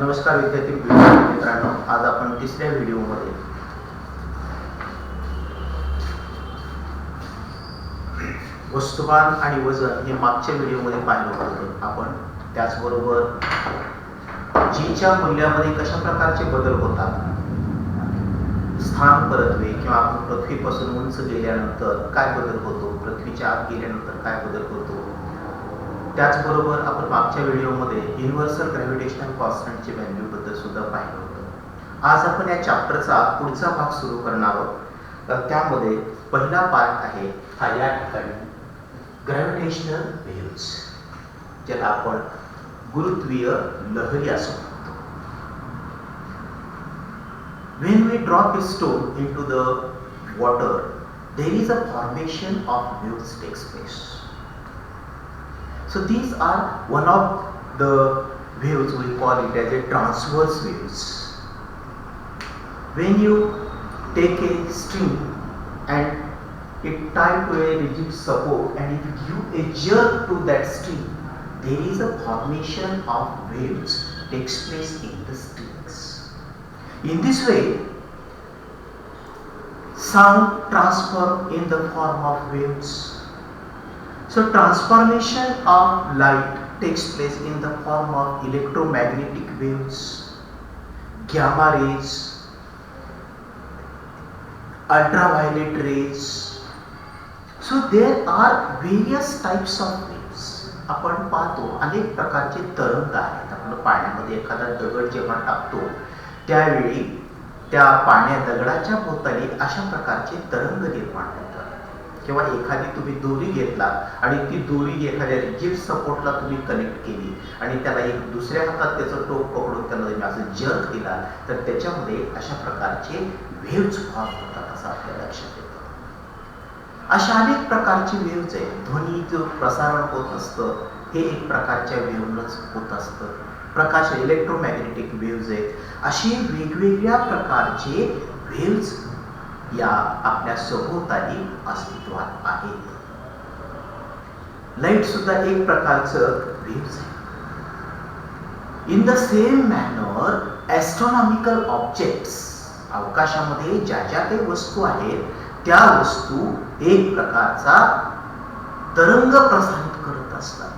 नमस्कार विद्यार्थी मित्रांनो, आज आपण तिसऱ्या व्हिडिओमध्ये वस्तुमान आणि वजन हे मागच्या व्हिडिओमध्ये पाहिलं होतं आपण. त्याचबरोबर जीच्या मूल्यामध्ये कशा प्रकारचे बदल होतात, स्थान परत्वे किंवा आपण पृथ्वीपासून उंच गेल्यानंतर काय बदल होतो, पृथ्वीच्या आत गेल्यानंतर काय बदल होतो. त्याचबरोबर आपण मागच्या व्हिडिओमध्ये युनिव्हर्सल ग्रॅव्हिटेशनल कॉन्स्टंटची व्हॅल्यू बद्दल सुद्धा पाहिलं होतं. आज आपण या चॅप्टरचा पुढचा भाग सुरू करणार आहोत. तर त्यामध्ये पहिला पार्ट आहे हा या ठिकाणी ग्रॅव्हिटेशनल वेव्हज, ज्याला आपण गुरुत्वीय लहरी असं म्हणतो. When we drop a stone into the water, there is a formation of waves takes place. So these are one of the waves, we call it as a transverse waves. When you take a string and it tied to a rigid support and if you give a jerk to that string, there is a formation of waves takes place in the strings. In this way, sound transform in the form of waves. So transformation of light takes place in the form of electromagnetic waves, gamma rays, ultraviolet rays. So there are various types of waves. आपण पाहतो अनेक प्रकारचे तरंग आहेत. आपण पाण्यामध्ये एखादा दगड जेव्हा टाकतो त्यावेळी त्या पाण्या दगडाच्या भोवताली अशा प्रकारचे तरंग निर्माण होतात. किंवा एखादी तुम्ही दोरी घेतला आणि ती दोरी एखाद्या रिजिड सपोर्टला तुम्ही कनेक्ट केली आणि त्याला एक दुसऱ्या हातात त्याचं टोक पकडून त्याला तुम्ही असं जर्क दिला तर त्याच्यामध्ये अशा प्रकारचे वेव्हज फॉर्म होतात असं आपल्या लक्षात येतं. अशा अनेक प्रकारचे वेव्हज आहेत. ध्वनीचं प्रसारण होत असतं हे एक प्रकारच्या वेव्हनच होत असतं. प्रकाश इलेक्ट्रोमॅग्नेटिक वेव्हज आहेत. असे वेगवेगळ्या प्रकारचे वेव्हज या आपल्या सभोवताली अस्तित्वात आहेत. लाईट सुद्धा एक प्रकारचं वेव्हज आहे. In the same manner astronomical objects, अवकाशामध्ये ज्या ज्या काही वस्तू आहेत त्या वस्तू एक प्रकारचा तरंग प्रसारित करत असतात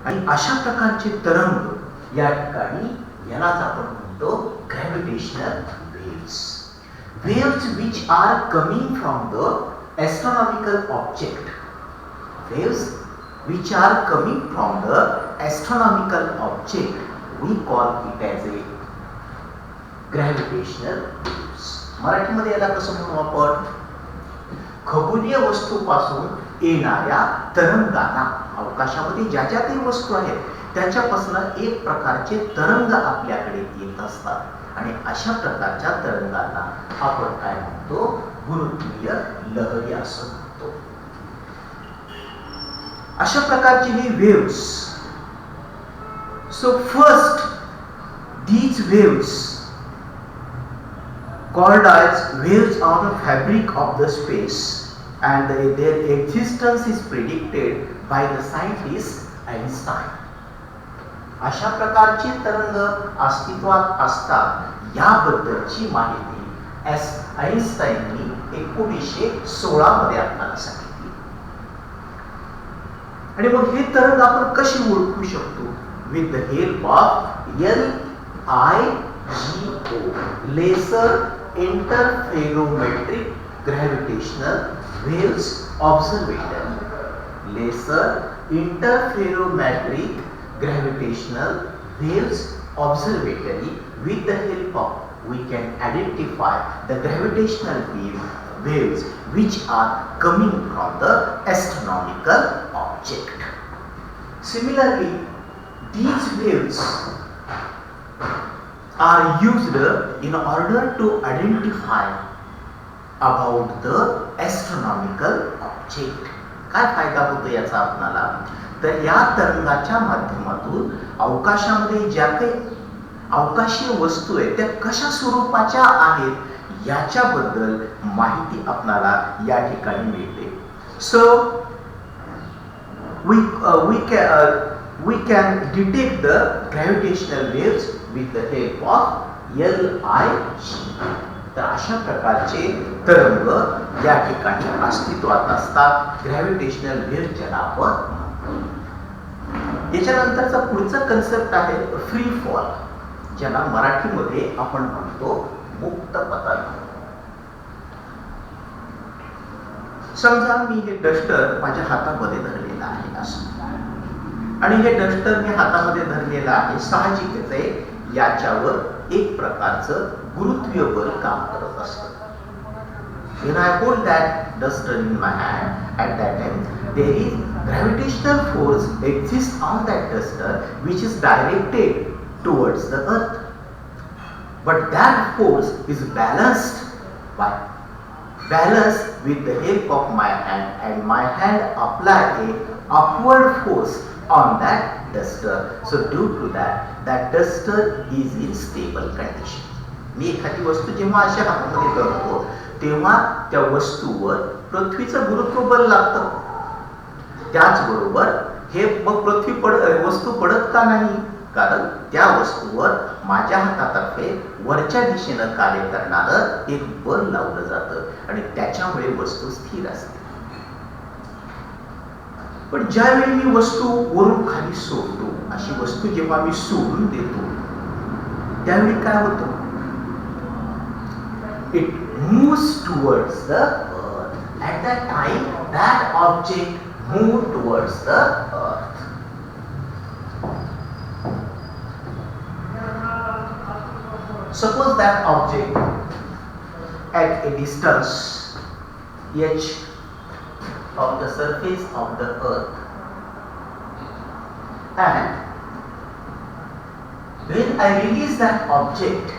आणि अशा प्रकारचे तरंग या ठिकाणी यालाच आपण म्हणतो gravitational waves. Waves which are coming from the astronomical object, waves which are coming from the astronomical object, we call it as a gravitational waves. मराठीमध्ये याला कसं म्हणू आपण, खगोलीय वस्तूपासून येणाऱ्या तरंगांना, अवकाशामध्ये ज्या ज्या काही वस्तू आहेत त्याच्यापासून एक प्रकारचे तरंग आपल्याकडे येत असतात आणि अशा प्रकारच्या तरंगांना आपण काय म्हणतो, गुरुत्वीय लहरी असं म्हणतो. अशा प्रकारची ही waves. So first these waves called as waves on the fabric of the space and their existence is predicted by the scientist Einstein. अशा प्रकारचे तरंग अस्तित्वात असतात याबद्दलची माहिती आइन्स्टाईननी 1916 मध्ये आपल्याला सांगितली. आणि मग हे तरंग आपण कसे ओळखू शकतो? With the help of LIGO, laser interferometric gravitational waves observatory. Laser interferometric gravitational waves observatory. With the help of we can identify the gravitational waves which are coming from the astronomical object. Similarly, these waves are used in order to identify about the astronomical object. काय फायदा होतो याचा आपल्याला? तर या तरंगाच्या माध्यमातून अवकाशामध्ये ज्या काही अवकाशीय वस्तू आहेत त्या कशा स्वरूपाच्या आहेत याच्याबद्दल माहिती आपल्याला या ठिकाणी मिळते. सो we can detect the gravitational waves with the help of LIG. तर अशा प्रकारचे तरंग या ठिकाणी अस्तित्वात असतात. ग्रॅव्हिटेशनल वेव्ह ज्याला आपण म्हणतो. याच्यानंतरचा पुढचा कन्सेप्ट आहे फ्री फॉल, ज्याला मराठीमध्ये आपण म्हणतो मुक्त पतन. समजा मी हे डस्टर माझ्या हातामध्ये धरलेलं आहे असं, आणि हे डस्टर मी हातामध्ये धरलेलं आहे. साहजिकच आहे याच्यावर एक प्रकारचं गुरुत्वीय बल काम करत असतं. When I hold that duster in my hand, at that time there is gravitational force exists on that duster which is directed towards the earth. But that force is balanced with the help of my hand, and my hand apply a upward force on that duster. So due to that duster is in stable condition. मी एखादी वस्तू जेव्हा अशा हातामध्ये धरतो तेव्हा त्या वस्तूवर पृथ्वीचं गुरुत्व बल लागतं. त्याचबरोबर हे मग वस्तू पडत का नाही, कारण त्या वस्तूवर माझ्या हातातर्फे वरच्या दिशेनं कार्य करणारं एक बल लावलं जातं आणि त्याच्यामुळे वस्तू स्थिर असते. पण ज्यावेळी मी वस्तू वरून खाली सोडतो, अशी वस्तू जेव्हा मी सोडून देतो त्यावेळी काय होतं, it moves towards the earth. At that time that object moved towards the earth. Suppose that object at a distance h of the surface of the earth, and when I release that object,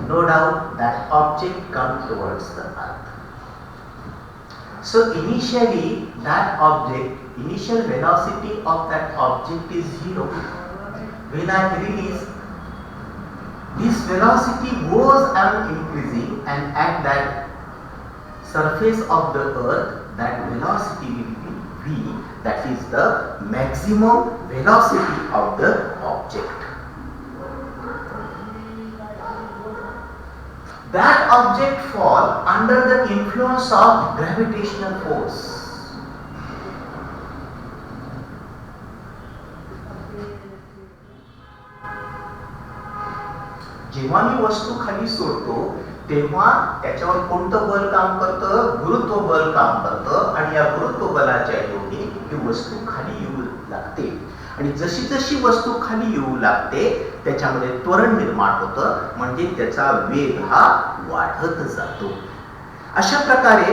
no doubt that object comes towards the earth. So initially initial velocity of that object is 0. When I release, this velocity goes on increasing, and at that surface of the earth that velocity will be v, that is the maximum velocity of the object. That object fall under the influence of gravitational force. जेव्हा मी वस्तू खाली सोडतो तेव्हा त्याच्यावर कोणतं बल काम करतं, गुरुत्व बल काम करतं, आणि या गुरुत्व बलाच्या योगे ही वस्तू खाली येऊ लागते. आणि जशी जशी वस्तू खाली येऊ लागते त्याच्यामध्ये त्वरण निर्माण होतं, म्हणजे त्याचा वेग हा वाढत जातो. अशा प्रकारे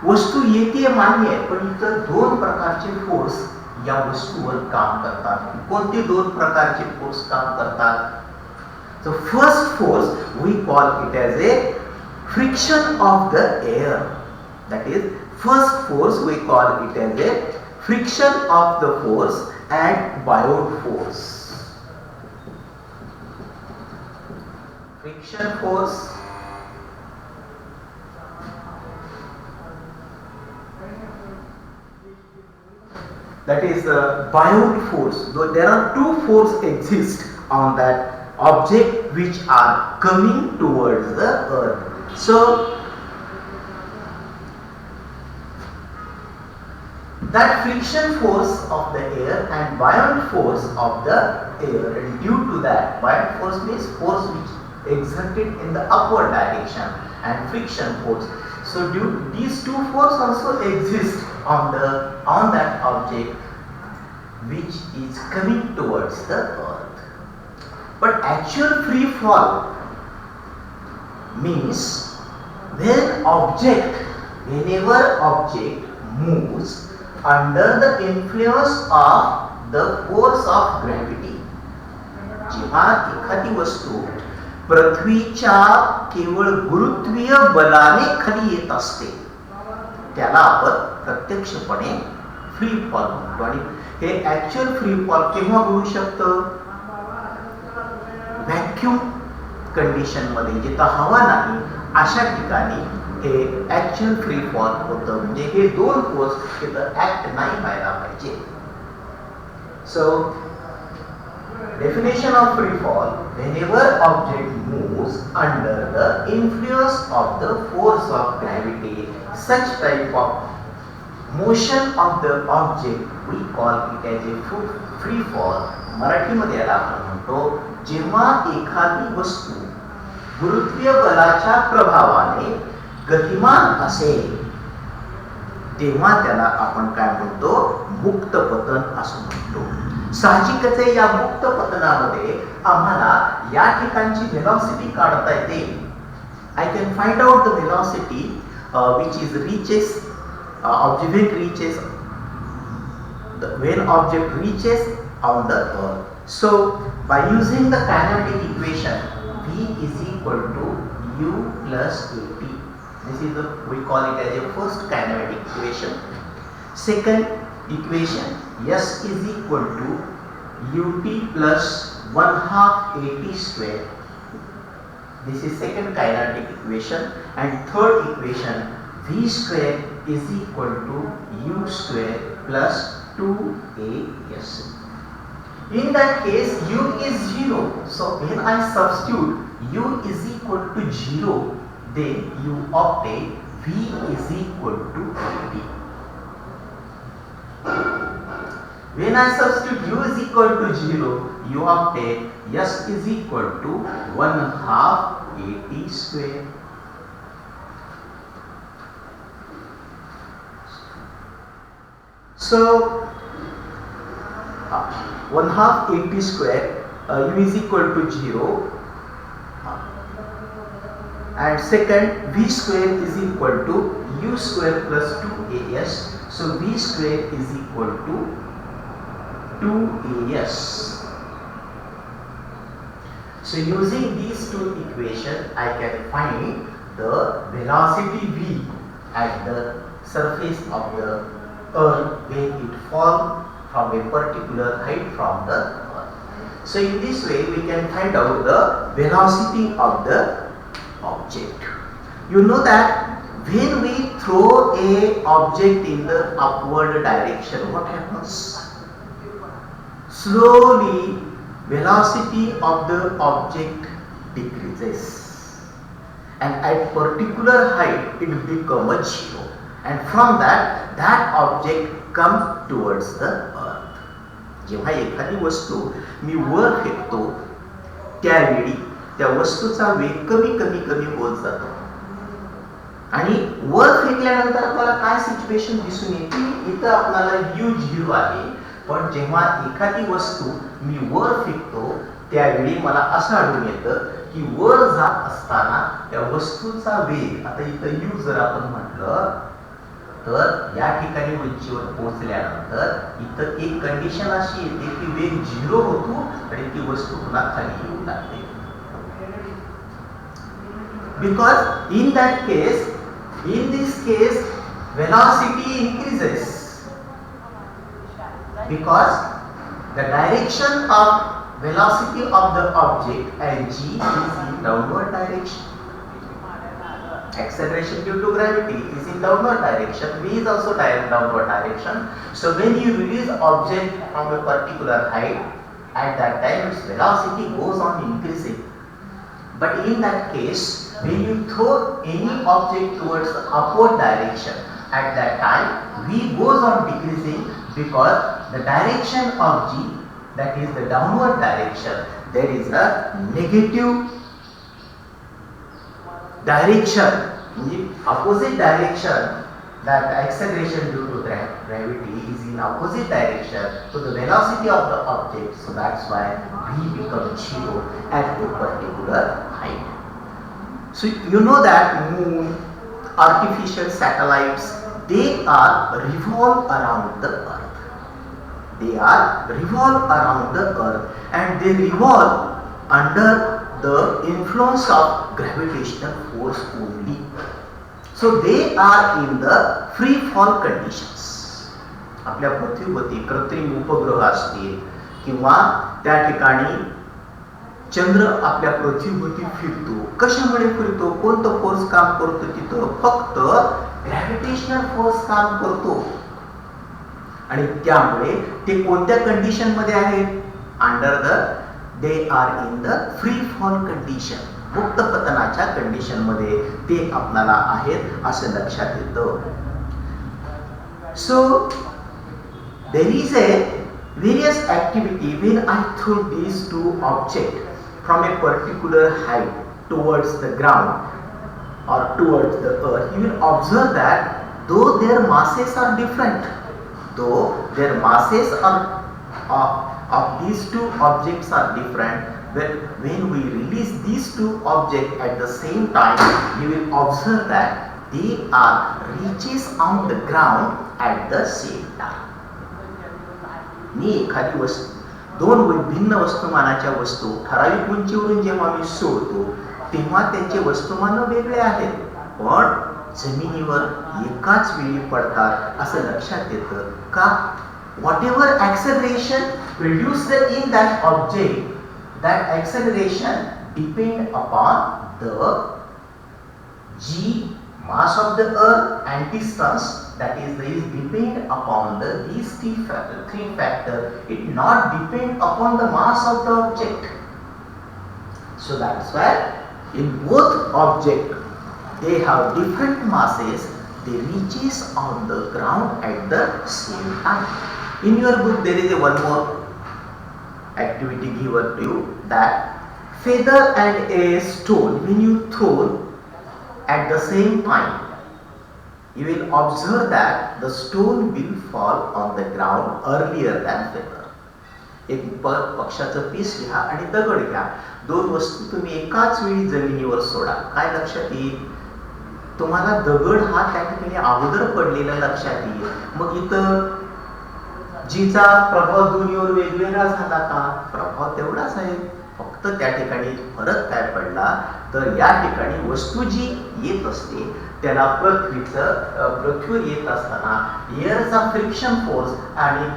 वस्तू येते मान्य आहे, पण इतर दोन प्रकारचे फोर्स या वस्तूवर काम करतात. कोणते दोन प्रकारचे फोर्स काम करतात? The first force we call it as a friction of the air. That is, first force we call it as a friction of the force and buoyant force. Friction force, that is the buoyant force. Though there are two forces exist on that object which are coming towards the earth. So that friction force of the air and buoyant force of the air, and due to that, buoyant force means force which exerted in the upward direction, and friction force. So due to these two forces also exist on that object which is coming towards the earth. But actual free fall means whenever object moves under the influence of the force of gravity. जेव्हा एखादी वस्तू पृथ्वीच्या केवळ गुरुत्वीय बलाने खाली येत असते त्याला आपण प्रत्यक्षपणे फ्री फॉल म्हणतो. आणि हे ऍक्च्युअल फ्री फॉल केव्हा होऊ शकतं? व्हॅक्यूम कंडिशन मध्ये, जिथं हवा नाही अशा ठिकाणी हे ऍक्च्युअल फ्री फॉल होतं. म्हणजे हे दोन फोर्स तिथं ऍक्ट नाही व्हायला पाहिजे. So, definition of free fall: whenever object moves under the influence of the force of gravity, such type of motion of the object we call it as a free fall. मराठीमध्ये याला आपण म्हणतो जेव्हा एखादी वस्तू गुरुत्वीय बलाच्या प्रभावाने गतिमान असेल तेव्हा त्याला आपण काय म्हणतो, मुक्त पतन असं म्हणतो. साहजिकच आहे या मुक्त पतनामध्ये आम्हाला या ठिकाणची व्हेलॉसिटी काढता येते. I can find out the velocity which is reaches object reaches when object reaches on the earth. So by using the kinematic equation V is equal to U plus AP. This is the, we call it as a first kinematic equation. Second equation, S is equal to UT plus 1/2 AT square. This is second kinetic equation. And third equation, V square is equal to U square plus 2AS. In that case, U is 0. So when I substitute U is equal to 0, then you obtain V is equal to 80. When I substitute U is equal to 0, you obtain S is equal to 1/2 AT square. So 1/2 AT square, U is equal to 0, and second V square is equal to U square plus 2AS. So V square is equal to 2AS. So using these two equations, I can find the velocity V at the surface of the earth when it falls from a particular height from the earth. So in this way we can find out the velocity of the object. You know that when we throw a object in the upward direction, what happens? Slowly velocity of the object decreases, and at particular height it becomes 0, and from that object comes towards the earth. जेव्हा एखादी वस्तू मी वर फेकतो त्यावेळी त्या वस्तूचा वेग कमी कमी कमी होत जातो, आणि वर फेकल्यानंतर आपल्याला काय सिच्युएशन दिसून येते, इथं आपल्याला U0 आहे, पण जेव्हा एखादी वस्तू मी वर फेकतो त्यावेळी मला असं आढळून येतं की वर जात असताना त्या वस्तूचा वेग, आता इथं U जर आपण म्हटलं तर या ठिकाणी उंचीवर पोहोचल्यानंतर इथं एक कंडिशन अशी येते की वेग 0 होतो आणि ती वस्तू पुन्हा खाली येऊ लागते. Because in this case velocity increases, because the direction of velocity of the object and g is in downward direction. Acceleration due to gravity is in downward direction. V is also downward direction. So when you release object from a particular height, at that time its velocity goes on increasing. But in that case, when you throw any object towards the upward direction, at that time V goes on decreasing, because the direction of g, that is the downward direction, there is a negative direction, in the opposite direction, that acceleration due to gravity is in opposite direction to the velocity of the object. So that's why V becomes 0 at a particular height. So you know that moon, artificial satellites, they are revolve around the earth. They are revolve around the earth, and they revolve under the influence of gravitational force only. So they are in the free fall conditions. आपल्या पृथ्वीवरती कृत्रिम उपग्रह असतील किंवा त्या ठिकाणी चंद्र आपल्या पृथ्वीवरती फिरतो, कशामुळे फिरतो, कोणतं फोर्स काम करतो, तिथं फक्त ग्रॅव्हिटेशनल फोर्स काम करतो. आणि त्यामुळे ते कोणत्या कंडिशन मध्ये आहेत? Under the they are in the free fall condition, मुक्त पतनाच्या कंडिशन मध्ये ते आपल्याला आहेत असं लक्षात येतं. सो there is a various activity when I throw these two objects from a particular height towards the ground or towards the earth. You will observe that though their masses are different, though their masses are of these two objects are different, when we release these two objects at the same time, you will observe that they are reaches on the ground at the same time. मी एखादी वस्तू, दोन भिन्न वस्तुमानाच्या वस्तू ठराविक उंचीवरून जेव्हा मी सोडतो तेव्हा त्यांचे वस्तुमान वेगळे आहेत, पण जमिनीवर एकाच वेळी पडतात असं लक्षात येतं का? whatever acceleration produced in that object, that acceleration depend upon the g mass of the earth and distance, that is depend upon these three factor. It not depend upon the mass of the object. So that's why in both object they have different masses, they reaches on the ground at the same time. In your book there is one more activity given to you, that feather and a stone, when you throw at the same time, you will observe that the stone will fall on the ground earlier than feather. एक पक्षाचं piece घ्या आणि दगड घ्या, दोन वस्तू तुम्ही एकाच वेळी जमिनीवर सोडा, काय लक्षात येईल? तुम्हाला दगड हा त्या ठिकाणी अगोदर पडलेला लक्षात येईल. मग इथं जीचा प्रभाव दोन्हीवर वेगवेगळा झाला का? प्रभाव तेवढाच आहे, फक्त त्या ठिकाणी फरक काय पडला तर या ठिकाणी वस्तू जी येत असते त्याला पृथ्वीवर येत असताना एअरचा फ्रिक्शन फोर्स आणि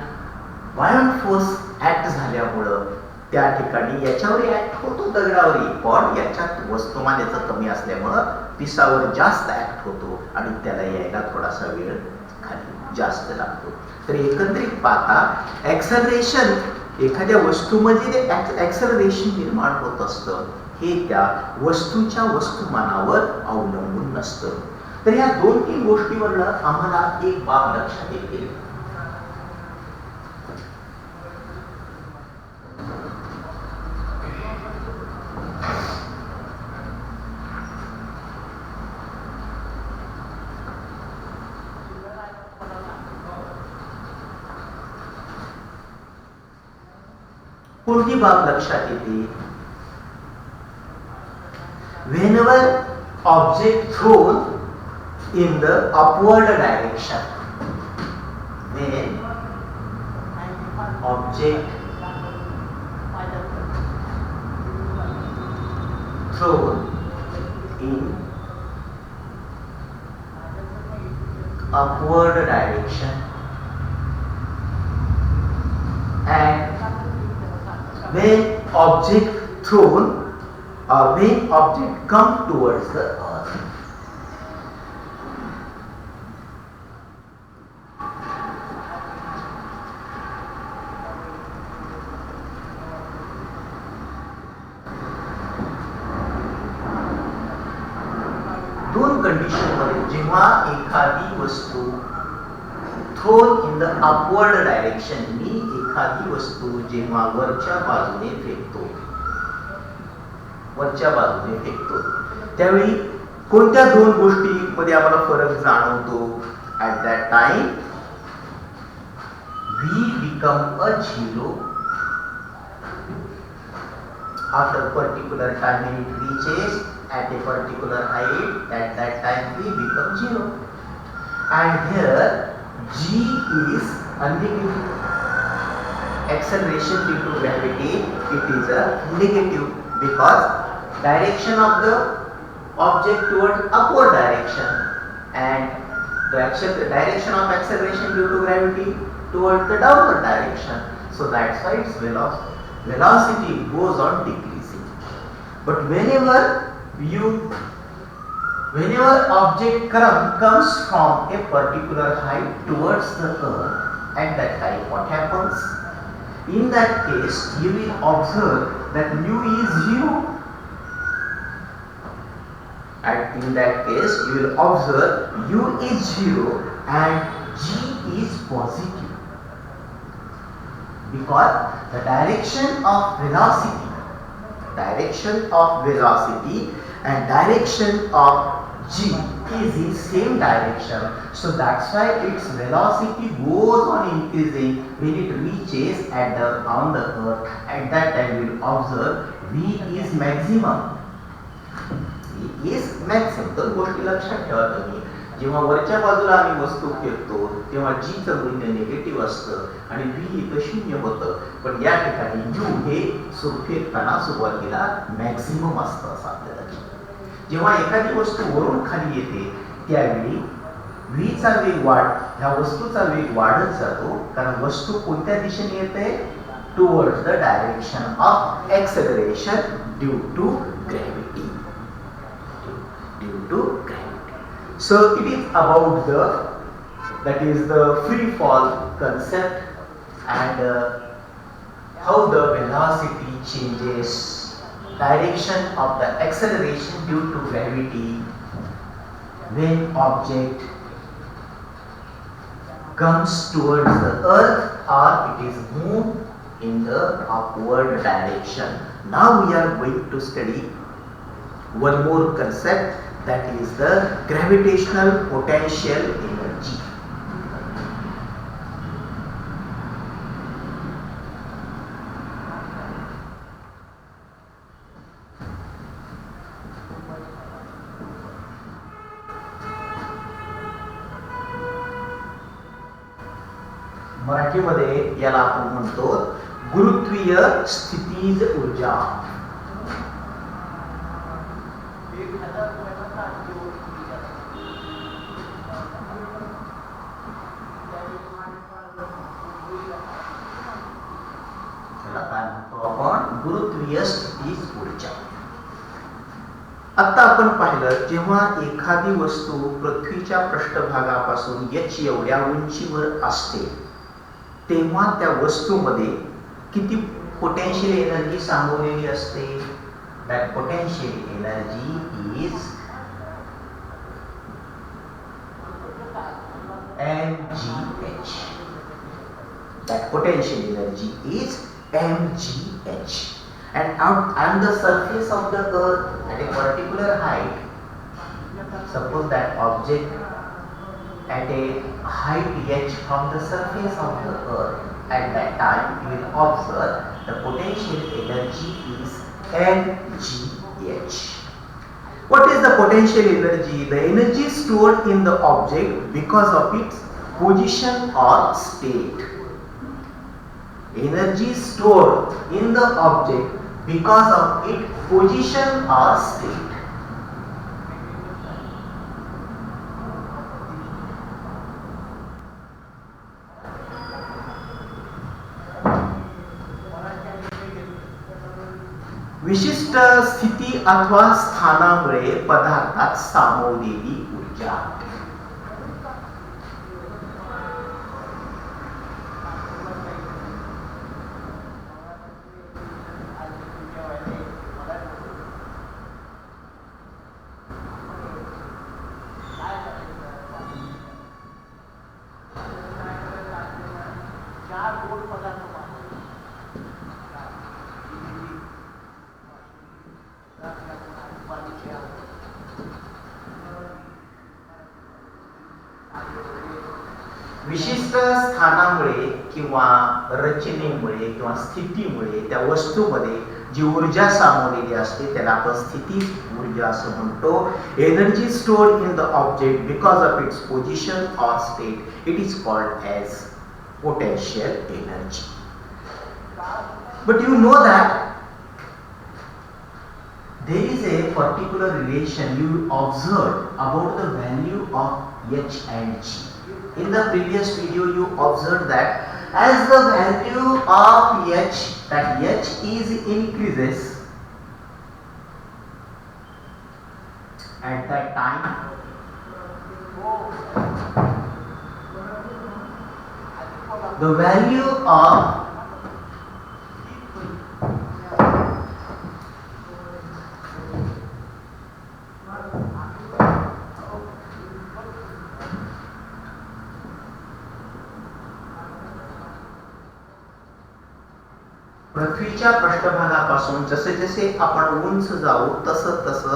वायंट फोर्स ऍक्ट झाल्यामुळं त्या ठिकाणी याच्यावर ऍक्ट होतो दगडावरही, पण याच्यात वस्तुमान याचं कमी असल्यामुळं पिसावर जास्त ऍक्ट होतो आणि त्याला यायला थोडासा वेळ खाली जास्त लागतो. तर एकत्रित पाहता ऍक्सलरेशन एखाद्या वस्तूमध्ये ऍक्सलरेशन निर्माण होत असतं, हे त्या वस्तूच्या वस्तुमानावर अवलंबून नसतं. तर या दोन तीन गोष्टीवर आम्हाला एक बाब लक्षात येते. कोणती बाब लक्षात येते? whenever object thrown in the upward direction, when object thrown in upward direction and when object thrown when object come towards the earth. दोन कंडिशन मध्ये जेव्हा एखादी वस्तू thrown in the upward direction, मी एखादी वस्तू जेव्हा वरच्या बाजूने फेकतो, त्यावेळी कोणत्या दोन गोष्टींमध्ये आम्हाला फरक जाणवतो? At that time we become a zero. After particular time when it reaches at a particular height, at that time we become zero. And here g is unlimited. Acceleration due to gravity, it is a negative because direction of the object towards upward direction and the direction of acceleration due to gravity towards the downward direction. So that's why its velocity goes on decreasing. But whenever object comes from a particular height towards the earth At that time, what happens? In that case, you will observe that u is 0. And in that case, you will observe u is 0 and g is positive. Because the direction of velocity and direction of g is in same direction, so that's why its velocity goes on increasing when it reaches on the earth. At that time we will observe v is maximum. तर गोष्टी लक्षात ठेवा तुम्ही, जेव्हा वरच्या बाजूला आम्ही वस्तू फेकतो तेव्हा g चं मूल्य निगेटिव्ह असतं आणि v इथं 0 होतं, पण या ठिकाणी u हे फेकताना सुरुवातीला मॅक्सिमम असतं असं आपल्याला. जेव्हा एखादी वस्तू वरून खाली येते त्यावेळी v चा वेग ह्या वस्तूचा वेग वाढत जातो, कारण वस्तू कोणत्या दिशेने येते? Towards the direction of acceleration due to gravity. So it is about that is the free fall concept and how the velocity changes direction of the acceleration due to gravity when object comes towards the earth or it is moved in the upward direction. Now we are going to study one more concept, that is the gravitational potential energy. मराठीमध्ये याला आपण म्हणतो गुरुत्वीय स्थितीज ऊर्जा. गुरुत्वीय स्थितीज ऊर्जा. आता आपण पाहिलं, जेव्हा एखादी वस्तू पृथ्वीच्या पृष्ठभागापासून h एवढ्या उंचीवर असते तेव्हा त्या वस्तूमध्ये किती पोटेन्शियल एनर्जी सामावलेली असते? That potential energy is mgh. That potential energy is mgh. And on the surface of the earth at a particular height, suppose that object at a height h from the surface of the earth, at that time you will observe the potential energy is mgh. What is the potential energy? The energy stored in the object because of its position or state. Energy stored in the object because of its position or state. विशिष्ट स्थिती अथवा स्थानामुळे पदार्थात सामावलेली ऊर्जा. विशिष्ट स्थानामुळे किंवा रचनेमुळे किंवा स्थितीमुळे त्या वस्तूमध्ये जी ऊर्जा सामावलेली असते त्याला आपण स्थिती ऊर्जा असं म्हणतो. Energy stored in the object because of its position और state, it is called as potential energy. But you know that there is a particular relation you observed about the value of h and g. In the previous video you observed that as the value of h, that h is increases at that time the value of पृथ्वीच्या पृष्ठभागापासून जसे जसे आपण उंच जाऊ तसं तसं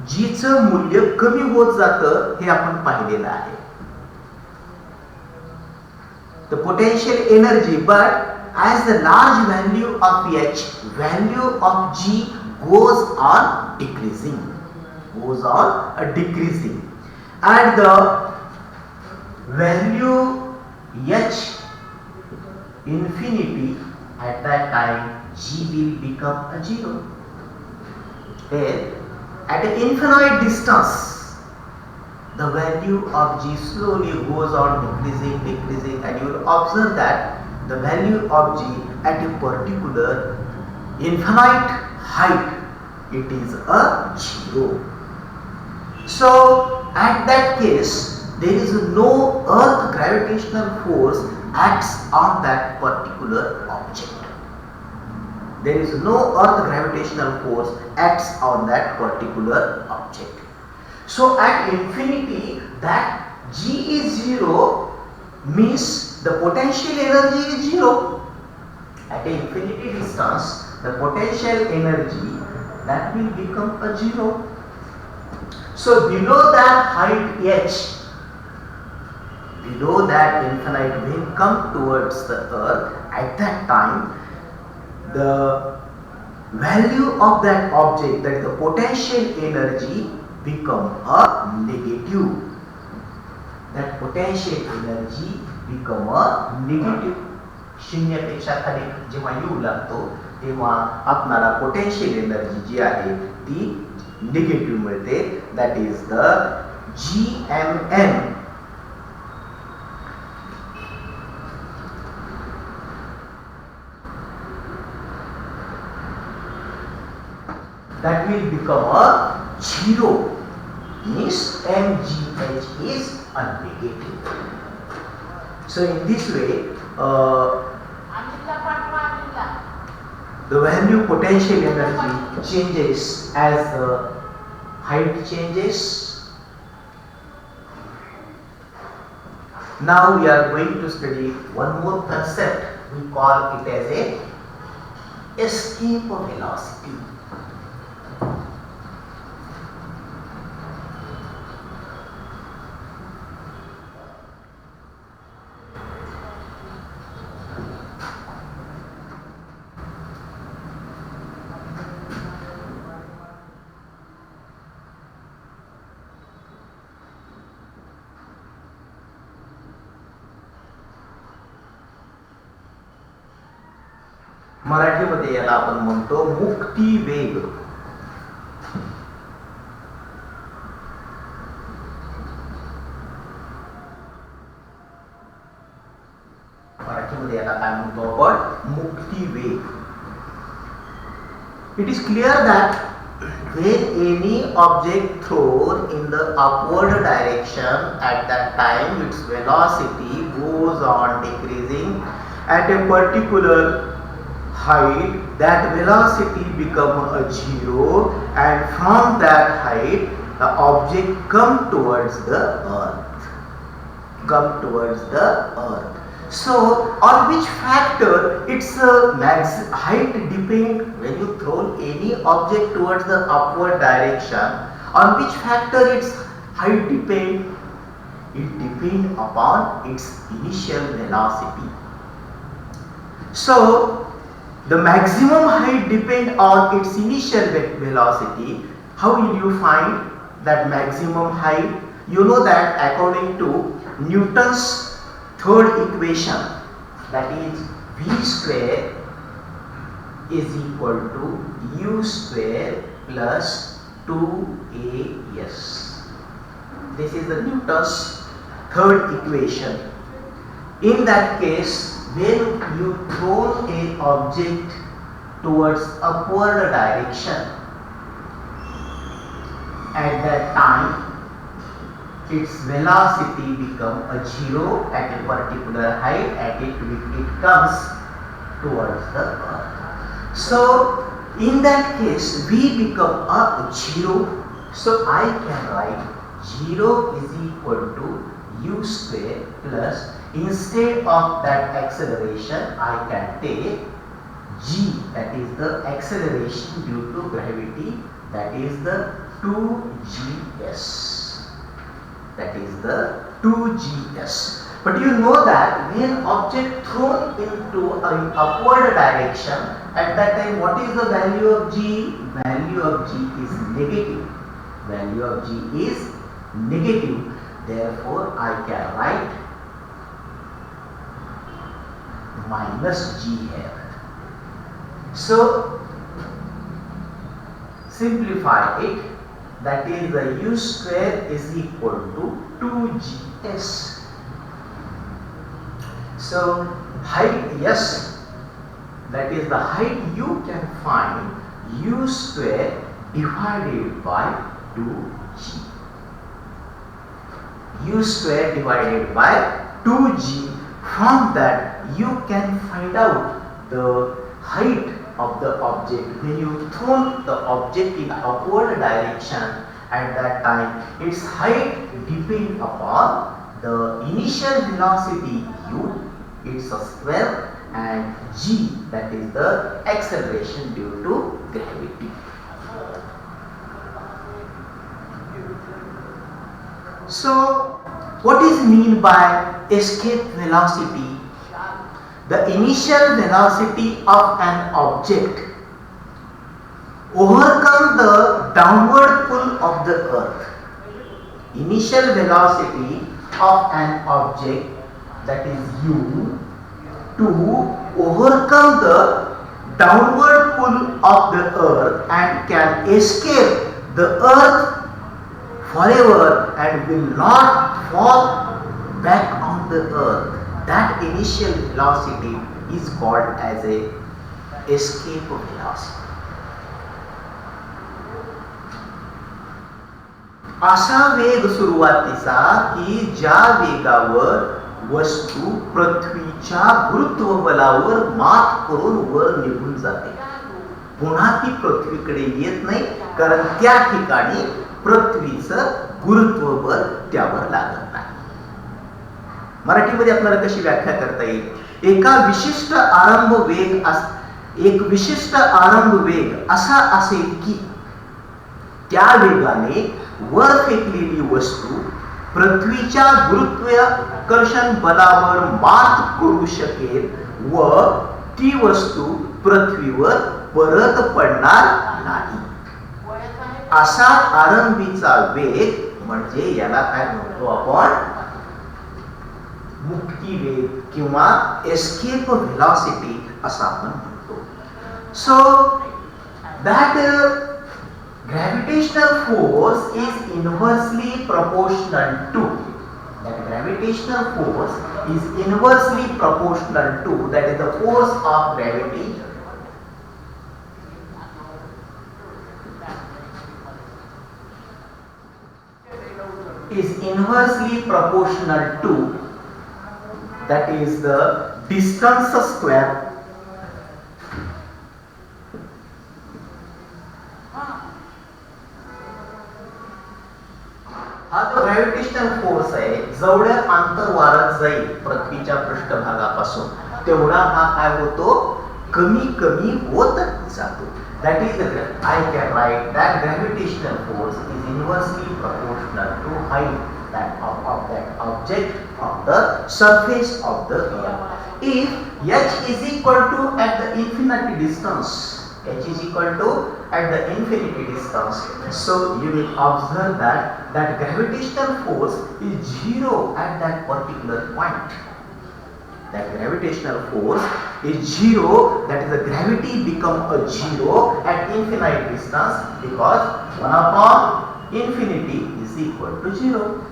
जीचं मूल्य कमी होत जातं हे आपण पाहिलेलं आहे. The potential energy, but as the large value of H, value of G goes on decreasing, and the value H infinity, at that time G will become a zero. Then at an infinite distance, the value of G slowly goes on decreasing, and you will observe that the value of G at a particular infinite height, it is a zero. So at that case, there is no earth gravitational force acts on that particular object. There is no earth gravitational force acts on that particular object. So at infinity, that G is zero means the potential energy is zero. At infinity distance, the potential energy that will become a zero. So below that height H, below that infinite, when come towards the earth, at that time the value of that object, that is the potential energy, become a negative. That potential energy become a negative. शून्यापेक्षा खाली जेव्हा येऊ लागतो तेव्हा आपणाला potential energy जी आहे ती negative मिळते. That is the GMN. That will become a zero, means MGH is a negative. So in this way, the value potential energy changes as the height changes. Now we are going to study one more concept. We call it as a escape velocity. मराठीमध्ये याला आपण म्हणतो मुक्ती वेग. मराठीमध्ये याला काय म्हणतो आपण मुक्ती वेग. It is clear that when any object thrown in the upward direction, at that time its velocity goes on decreasing. At a particular height, that velocity becomes a zero, and from that height the object come towards the earth. So on which factor its height depend? When you throw any object towards the upward direction, on which factor its height depend? It depend upon its initial velocity. So the maximum height depend on its initial velocity. How will you find that maximum height? You know that according to Newton's third equation, that is V square is equal to U square plus 2AS. This is the Newton's third equation. In that case, when you throw an object towards upward direction, at that time its velocity become a zero at a particular height and it comes towards the earth. So in that case v become a zero. So I can write 0 is equal to u square plus, instead of that acceleration I can take g, that is the acceleration due to gravity, that is the 2gs. That is the 2gs. But you know that when object thrown into an upward direction, at that time what is the value of g? Value of g is negative. Value of g is negative. Therefore, I can write minus g here. So, simplify it. That is the u square is equal to 2gs. So, height, yes, that is the height you can find u square divided by 2g. U square divided by 2g. From that you can find out the height of the object. When you throw the object in upward direction, at that time its height depends upon the initial velocity u, its a square, and g, that is the acceleration due to gravity. So, what is mean by escape velocity? The initial velocity of an object overcome the downward pull of the earth. Initial velocity of an object, that is u, to overcome the downward pull of the earth and can escape the earth forever and will not fall back on the earth. That initial velocity is called as a escape velocity. असा वेग सुरुवातीचा की ज्या वेगावर वस्तू पृथ्वीच्या गुरुत्वबलावर मात करून वर निघून जाते, पुन्हा ती पृथ्वीकडे येत नाही, कारण त्या ठिकाणी पृथ्वीचं गुरुत्वबल त्यावर लागत नाही. मराठीमध्ये आपल्याला कशी व्याख्या करता येईल? एक विशिष्ट आरंभ वेग असा असेल की त्या वेगाने वर फेकलेली वस्तू पृथ्वीच्या गुरुत्वाकर्षण बलावर मात करू शकेल व ती वस्तू पृथ्वीवर परत पडणार नाही. असा आरंभीचा वेग म्हणजे याला काय म्हणतो आपण? मुक्ती वेग किंवा एस्केप व्हेलॉसिटी असं आपण म्हणतो. So that gravitational force is inversely proportional to, that gravitational force is inversely proportional to, that is the force of gravity is inversely proportional to, that is the distance square हा जो gravitational force आहे, जेवढे अंतर वाढत जाईल पृथ्वीच्या पृष्ठभागापासून तेवढा हा काय होतो? कमी कमी होत जातो. That is I can write that gravitational force is inversely proportional to height that of that object on the surface of the earth. If h is equal to at the infinity distance, h is equal to at the infinity distance, so you will observe that gravitational force is zero at that particular point. That gravitational force is zero, that is the gravity become a zero at infinite distance, because 1 upon infinity is equal to 0.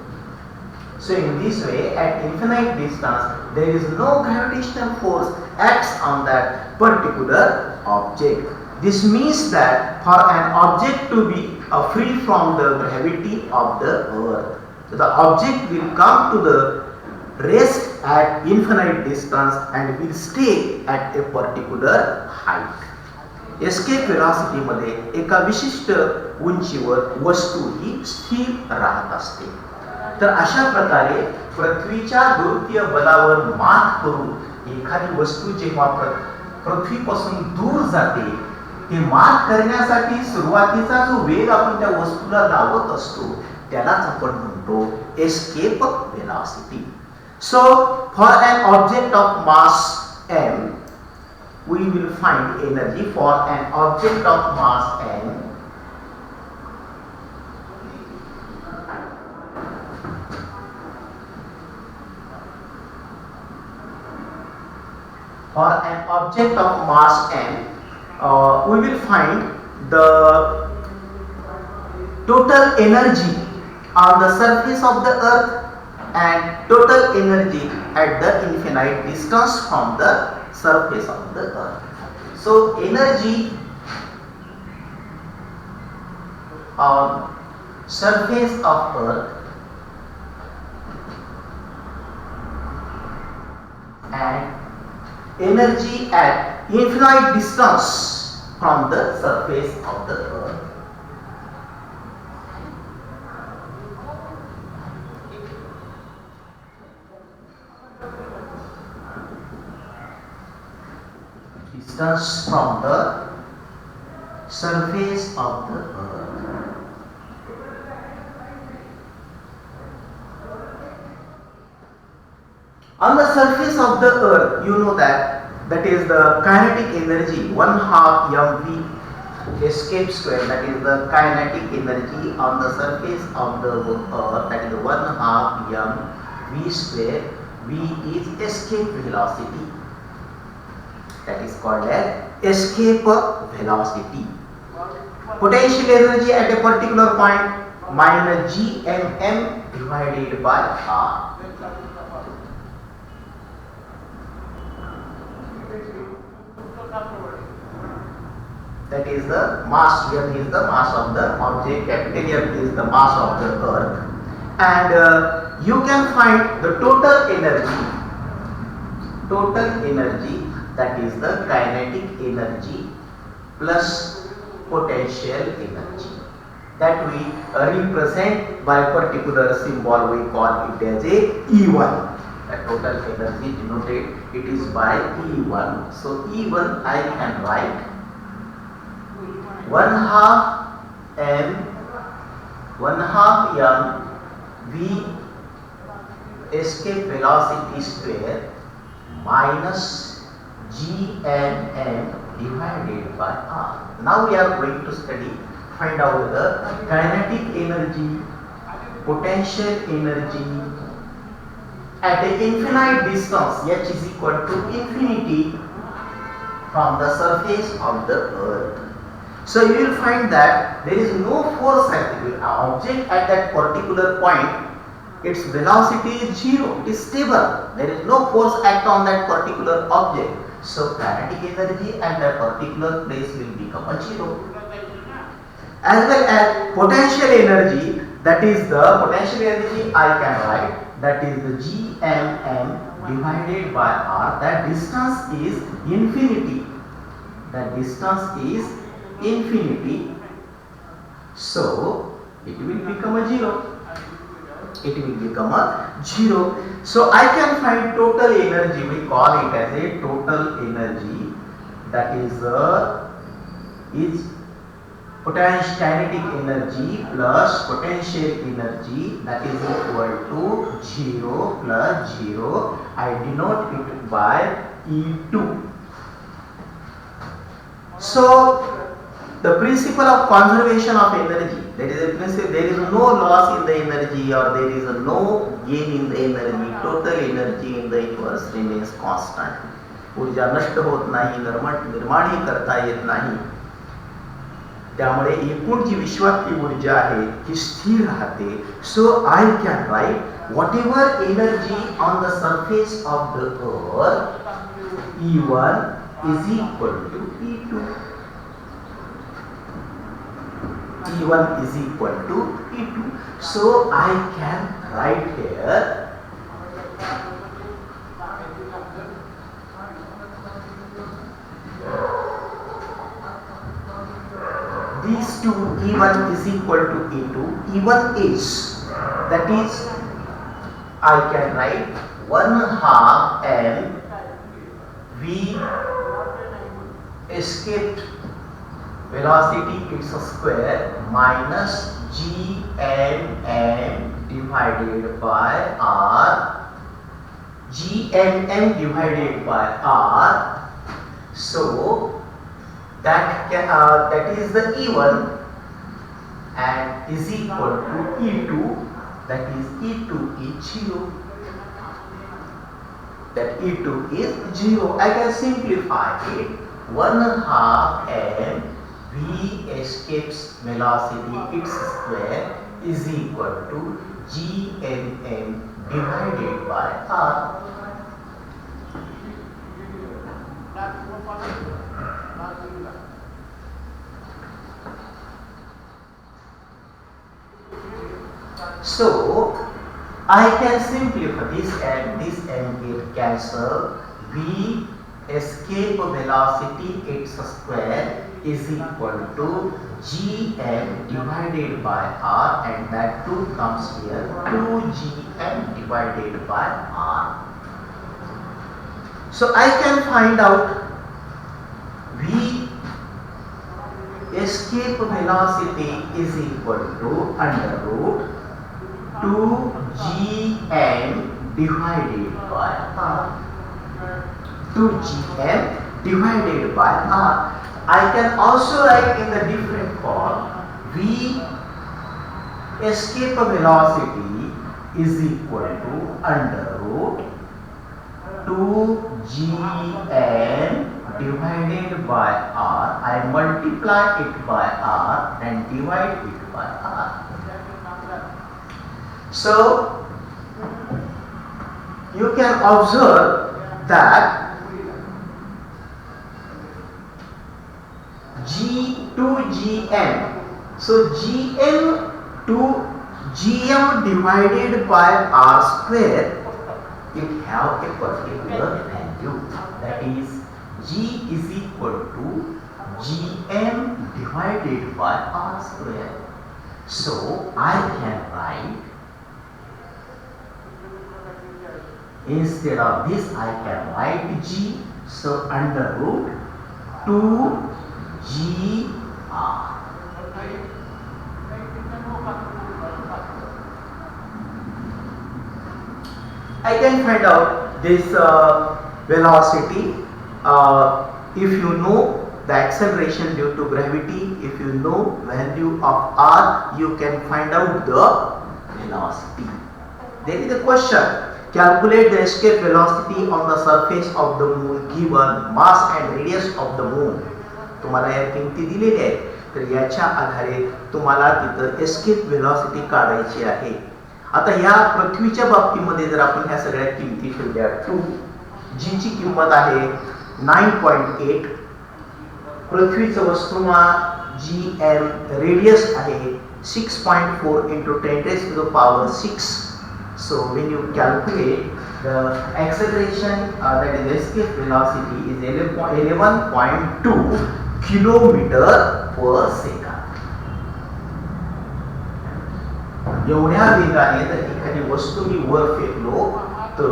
So in this way, at infinite distance there is no gravitational force acts on that particular object. This means that for an object to be free from the gravity of the earth, So the object will come to the rest at infinite distance and will stay at a particular height. Escape velocity मध्ये एका विशिष्ट उंचीवर वस्तू ही स्थिर राहत असते. तर अशा प्रकारे पृथ्वीच्या गुरुत्वीय बलावर मात करून एखादी वस्तू जेव्हा पृथ्वीपासून दूर जाते ते मात करण्यासाठी सुरुवातीचा जो वेग आपण त्या वस्तूला लावत असतो त्यालाच आपण म्हणतो escape velocity. So for an object of mass m we will find energy for an object of mass m for an object of mass m we will find the total energy on the surface of the earth and total energy at the infinite distance from the surface of the earth. So energy on surface of earth and energy at infinite distance from the surface of the earth. Distance from the surface of the earth. On the surface of the earth, you know that is the kinetic energy 1/2 mv escape square. That is the kinetic energy on the surface of the earth. That is 1/2 mv square. V is escape velocity. That is called as escape velocity. Potential energy at a particular point minus gmm divided by r. That is the mass. M is the mass of the object. Capital M is the mass of the earth. And you can find the total energy. Total energy. That is the kinetic energy plus potential energy that we represent by particular symbol. We call it as a E1. The total energy denoted it is by E1. So E1 I can write 1/2 m v escape velocity square minus gmm divided by r. Now we are going to find out the kinetic energy, potential energy at an infinite distance h is equal to infinity from the surface of the earth. So you will find that there is no force active. Object at that particular point, its velocity is zero. It is stable. There is no force act on that particular object. So kinetic energy at that particular place will become a zero. As well as potential energy, that is the potential energy I can write, that is the gmm divided by r. That distance is infinity. That distance is infinity. So it will become a zero. It will become a zero. So I can find total energy. We call it as a total energy. That is potential kinetic energy plus potential energy. That is equal to 0 plus 0. I denote it by E2. So the principle of conservation of energy, that is a principle, there is no loss in the energy or there is no gain in the energy. Total energy in the universe remains constant. ऊर्जा नष्ट होत नाही, निर्माणही करता येत नाही. त्यामुळे एकूण जी विश्वातली ऊर्जा आहे ती स्थिर राहते. So I can write whatever energy on the surface of the earth, E1 is equal to E2. E1 is equal to E2. So I can write here these two, E1 is equal to E2. E1 is, that is, I can write 1/2 m v escaped velocity its square minus g n divided by r, g n divided by r. So that is the E1 and is equal to E2, that is E2 is 0. That E2 is 0. I can simplify it. 1/2 m v escapes velocity its square is equal to g n divided by r. So I can simplify this and get cancelled. V escape velocity its square is equal to gm divided by r, and that 2 comes here, 2gm divided by r. So I can find out V escape velocity is equal to under root 2gm divided by r. 2gm divided by r. I can also write in the different form. V escape velocity is equal to under root 2gm divided by r. I multiply it by r and divide it by r. So you can observe that G2gm, so gm to gm divided by r square, it have a particular value, that is g is equal to gm divided by r square. So I can write, instead of this I can write g, so under root 2gr. I can find out this velocity if you know the acceleration due to gravity. If you know value of r, you can find out the velocity. There is a question. Calculate the escape velocity on the surface of the moon given mass and radius of the moon. तुम्हाला या किमती दिलेल्या आहेत, तर याच्या आधारे तुम्हाला तिथं एस्केप व्हेलॉसिटी काढायची आहे. आता या पृथ्वीच्या बाबतीमध्ये जर आपण ह्या सगळ्या किमती ठेवल्या, 2 जी ची किंमत आहे 9.8, पृथ्वीचं वस्तुमान gm, रेडियस आहे 6.4 into 10 raised to the power 6. So when you calculate the acceleration, that is escape velocity is 11.2 kilometer per second. एवढ्या वेगाने जर एखादी वस्तू मी वर फेकलो तर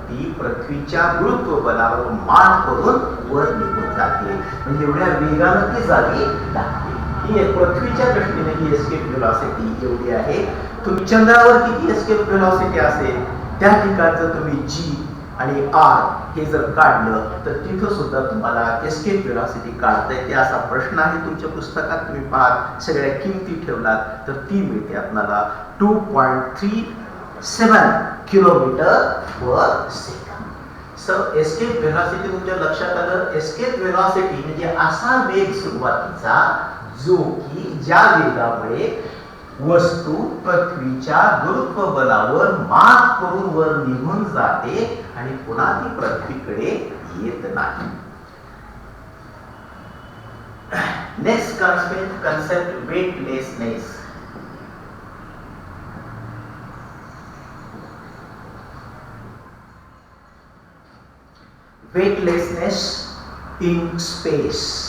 ती पृथ्वीच्या गुरुत्व बलावर मात करून वर निघून जाते. म्हणजे एवढ्या वेगाने ती जागी लागते. ही पृथ्वीच्या दृष्टीने ही एस्केप व्हेलॉसिटी एवढी आहे. तुम्ही चंद्रावर किती एस्केप व्हेलॉसिटी असेल, त्या ठिकाणी जर तुम्ही जी आणि आर हे जर काढलं तर तिथं सुद्धा तुम्हाला एस्केप व्हेलॉसिटी काढता येते. असा प्रश्न आहे तुमच्या पुस्तकात, तुम्ही पहा सगळ्या किमती ठेवलात तर ती मिळते आपल्याला 2.37 किलोमीटर पर सेकंद. सो एस्केप व्हेलॉसिटी तुमच्या लक्षात आलं. एस्केप व्हेलॉसिटी म्हणजे असा वेग सुरुवातीचा जो की ज्या वेगामुळे वस्तू पृथ्वीच्या गुरुत्व बलावर मात करून वर निघून जाते आणि पुन्हा ती पृथ्वीकडे येत नाही. Next concept weightlessness. Weightlessness in space.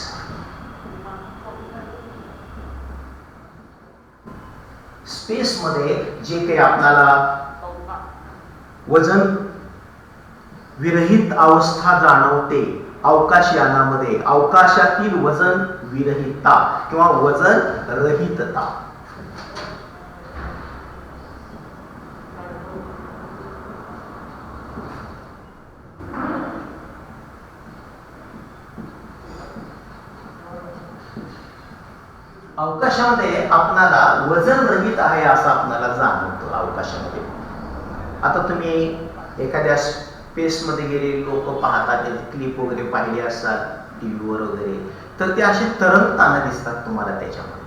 Space मध्ये जे काही आपल्याला वजन विरहित अवस्था जाणवते अवकाशयानामध्ये, अवकाशातील वजन विरहितता किंवा वजन रहितता. अवकाशामध्ये आपल्याला वजन रहित आहे असं आपल्याला जाणवतं अवकाशामध्ये. आता तुम्ही एखाद्या स्पेस मध्ये गेलेले लोक पाहतात, त्याची क्लिप वगैरे पाहिली असतात टीव्हीवर वगैरे, तर ते असे तरंगताना दिसतात तुम्हाला त्याच्यामध्ये.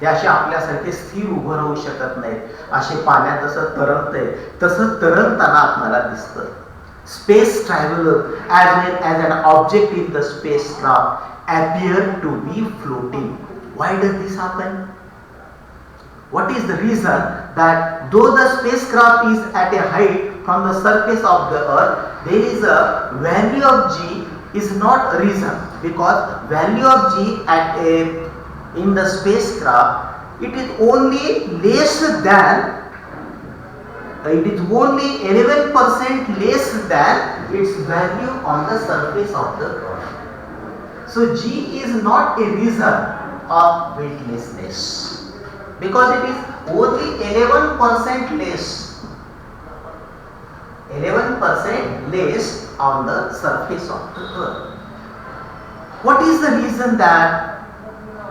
ते असे आपल्यासारखे स्थिर उभं राहू शकत नाहीत, असे पाण्यात जसं तरंगतंय तसं तरंगताना आपल्याला दिसतं. Space traveller as well as an object in the spacecraft appear to be floating. Why does this happen? What is the reason that though the spacecraft is at a height from the surface of the earth, there is a value of g is not reason, because value of g in the spacecraft it is only less than 11% less than its value on the surface of the earth. So g is not a reason of weightlessness, because it is only 11% less on the surface of the earth. What is the reason that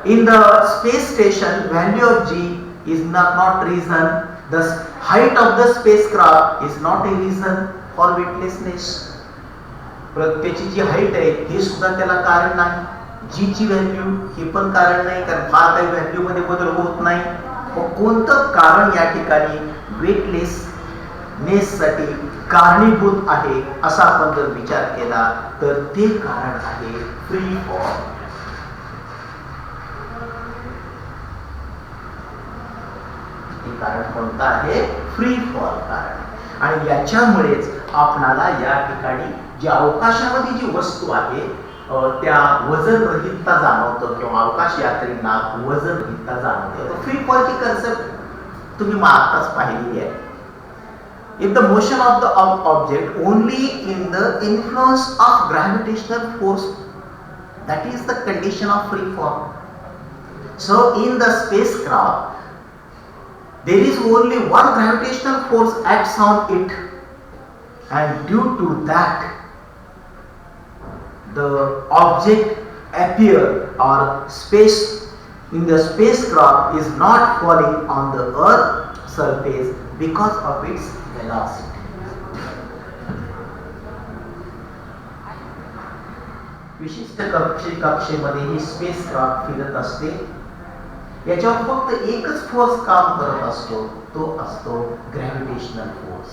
in the space station value of g is not reason, the height of the spacecraft is not a reason for weightlessness? त्याची जी height आहे हे सुद्धा त्याला कारण नाही, जी ची value हे पण कारण नाही, कारण फार काही व्हॅल्यू मध्ये बदल होत नाही. कोणतं कारण या ठिकाणी वेटलेसनेस साठी कारणीभूत आहे असा आपण जर विचार केला तर ते कारण आहे फ्री फॉल. हे कारण कोणतं आहे? फ्री फॉल कारण. आणि याच्यामुळेच आपणाला या ठिकाणी जी अवकाशामध्ये जी वस्तू आहे त्या वजन रहितता जाणवतं किंवा अवकाश यात्रींना वजन रहितता जाणवते. फ्री फॉलची कन्सेप्ट तुम्ही आताच पाहिलेली आहे. If the motion of the object only in the influence of gravitational force, that is the condition of free fall. So in the spacecraft, there is only one gravitational force acts on it, and due to that, the object appear or space in the spacecraft is not falling on the earth surface because of its velocity. विशिष्ट कक्षेमध्ये ही spacecraft फिरत असते. याच्यावर फक्त एकच force काम करत असतो, तो असतो ग्रॅव्हिटेशनल फोर्स.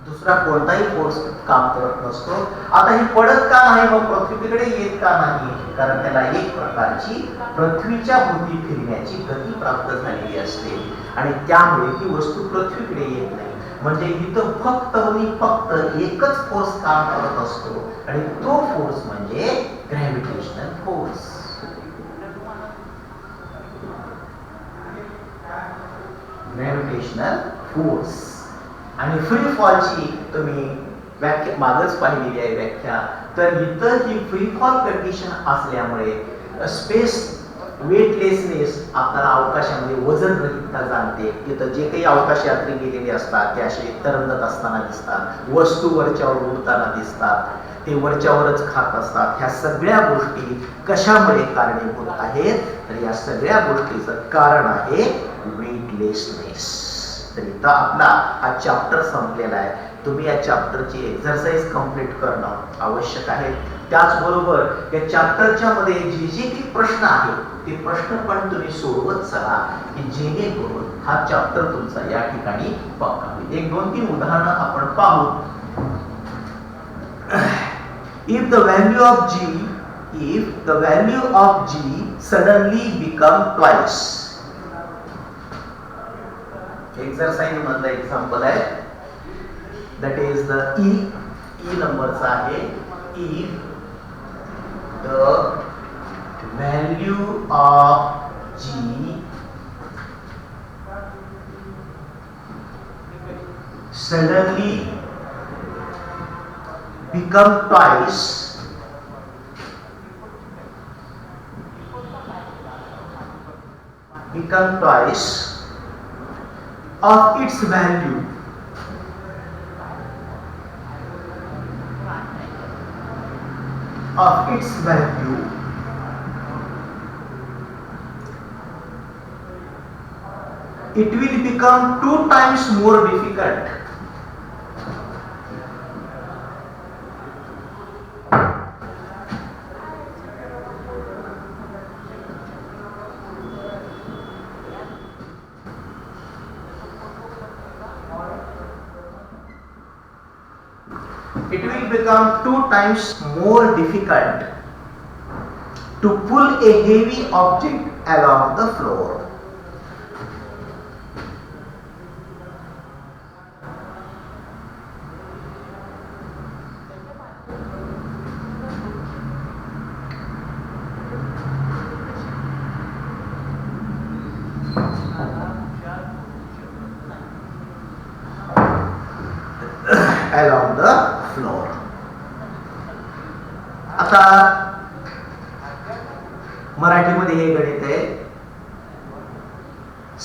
दुसरा कोणताही फोर्स काम करत नसतो. आता ही पडत का नाही, मग पृथ्वीकडे येत का नाही? कारण त्याला एक प्रकारची पृथ्वीच्या भोवती फिरण्याची गती प्राप्त झालेली असते आणि त्यामुळे ती वस्तू पृथ्वीकडे येत नाही. म्हणजे इथं फक्त एकच फोर्स काम करत असतो आणि तो फोर्स म्हणजे ग्रॅव्हिटेशनल फोर्स. Gravitational force. आणि फ्री फॉलची तुम्ही व्याख्या मागच पाहिलेली आहे व्याख्या. तर इथं ही फ्री फॉल कंडिशन असल्यामुळे स्पेस वेटलेसनेस आपल्याला अवकाशामध्ये वजन रहितता जाणते. तिथं जे काही अवकाश यात्री गेलेले असतात ते असे तरंगत असताना दिसतात, वस्तू वरच्यावर उडताना दिसतात, ते वरच्यावरच खात असतात. ह्या सगळ्या गोष्टी कशामुळे कारणीभूत आहेत? तर या सगळ्या गोष्टीचं कारण आहे वेटलेसनेस. तर इथं आपला हा चॅप्टर संपलेला आहे. तुम्ही या चॅप्टरची एक्सरसाइज कंप्लीट करणं आवश्यक आहे. त्याचबरोबर या चॅप्टरच्या मध्ये जे जे काही प्रश्न आहेत ते प्रश्न पण तुम्ही सोडवत चला, की जेणेकरून हा चॅप्टर तुमचा या ठिकाणी पक्का होईल. 1-2-3 उदाहरणं आपण पाहू. If the value of G suddenly become twice. Exercise मधलं example आहे, that is the E numberचा आहे. If the value of G suddenly become twice, of its value it will become 2 times more difficult. It will become 2 times more difficult to pull a heavy object along the floor. Along the floor. आता मराठीमध्ये हे गणित आहे.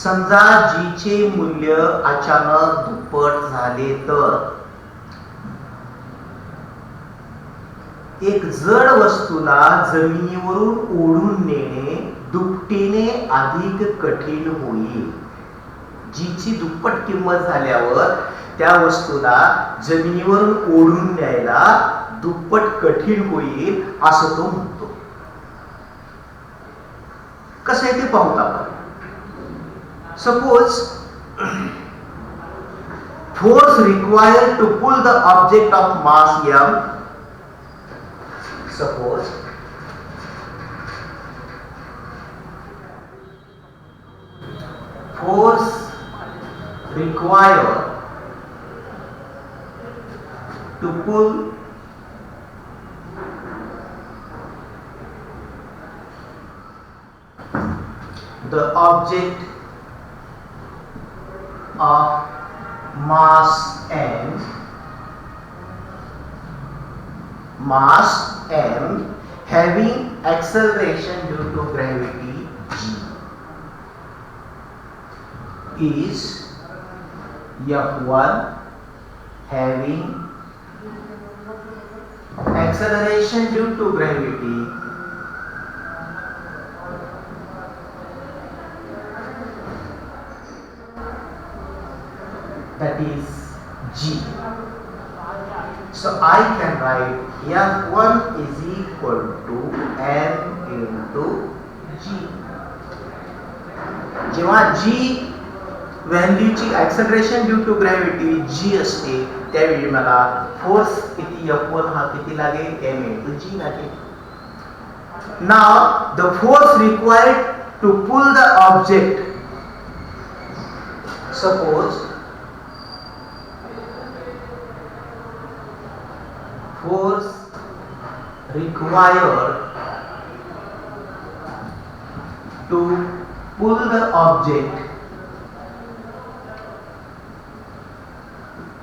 समजा G चे मूल्य अचानक दुप्पट झाले तर एक जड वस्तूला जमिनीवरून ओढून नेणे दुपटीने अधिक कठीण होईल. G ची दुप्पट किंमत झाल्यावर त्या वस्तूला जमिनीवरून ओढून न्यायला दुप्पट कठीण होईल असं तो म्हणतो. कसं आहे ते पाहूत आपण. Suppose force required to pull the object of mass m, suppose force required to pull the object of mass m having acceleration due to gravity g is F1 having acceleration due to gravity that is G. So I can write F1 is equal to m into G. जेव्हा G व्हॅल्यूची acceleration due to gravity G असते त्यावेळी मला force किती F1 हा किती लागेल m into G लागेल. Now the force required to pull the object, suppose force required to pull the object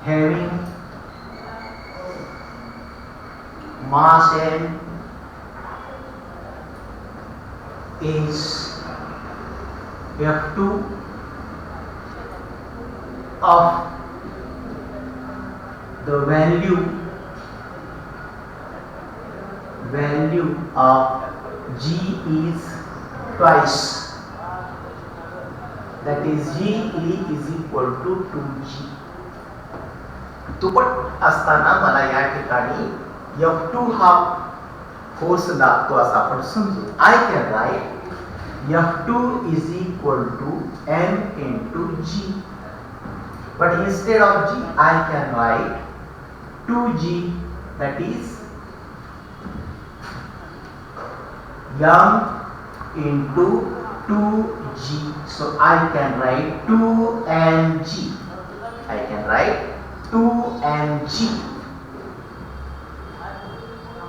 having mass m is F2 of the value of G is twice, that is G is equal to 2G. दुप्पट असताना मला या ठिकाणी F2 हा force लागतो असं आपण समजू. I can write F2 is equal to m into G, but instead of G I can write 2G, that is m into 2g. So I can write 2mg. I can write 2mg.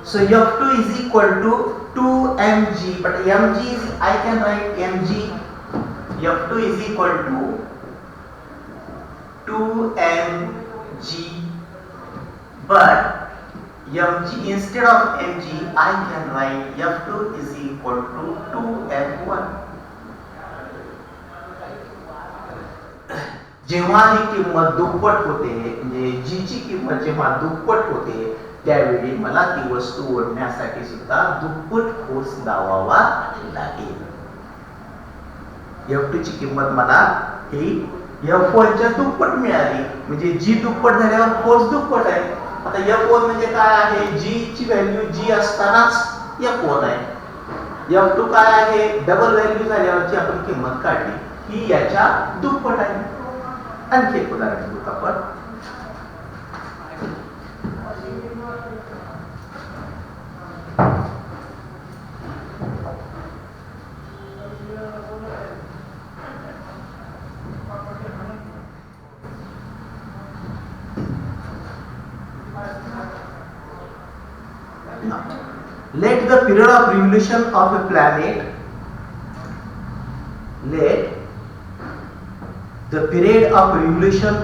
So F2 is equal to 2mg, but mg is, I can write mg. F2 is equal to 2mg, but mg, instead of mg, I can write F2 is equal to 2f1. जेव्हा ही किंमत दुप्पट होते, म्हणजे जी ची किंमत जेव्हा दुप्पट होते, त्यावेळी मला ती वस्तू ओढण्यासाठी सुद्धा दुप्पट फोर्स लावावा लागेल. F2 ची किंमत मला ही F1 च्या दुप्पट मिळाली, म्हणजे जी दुप्पट झाल्यावर फोर्स दुप्पट आहे. आता F1 म्हणजे काय आहे, जी ची व्हॅल्यू जी असतानाच F1 आहे. F2 काय आहे, डबल व्हॅल्यू झाल्यावरची आपण किंमत काढली, ही याच्या दुप्पट आहे. आणखी एक उदाहरण घेऊ आपण. Let the period of revolution of a planet, let the period of revolution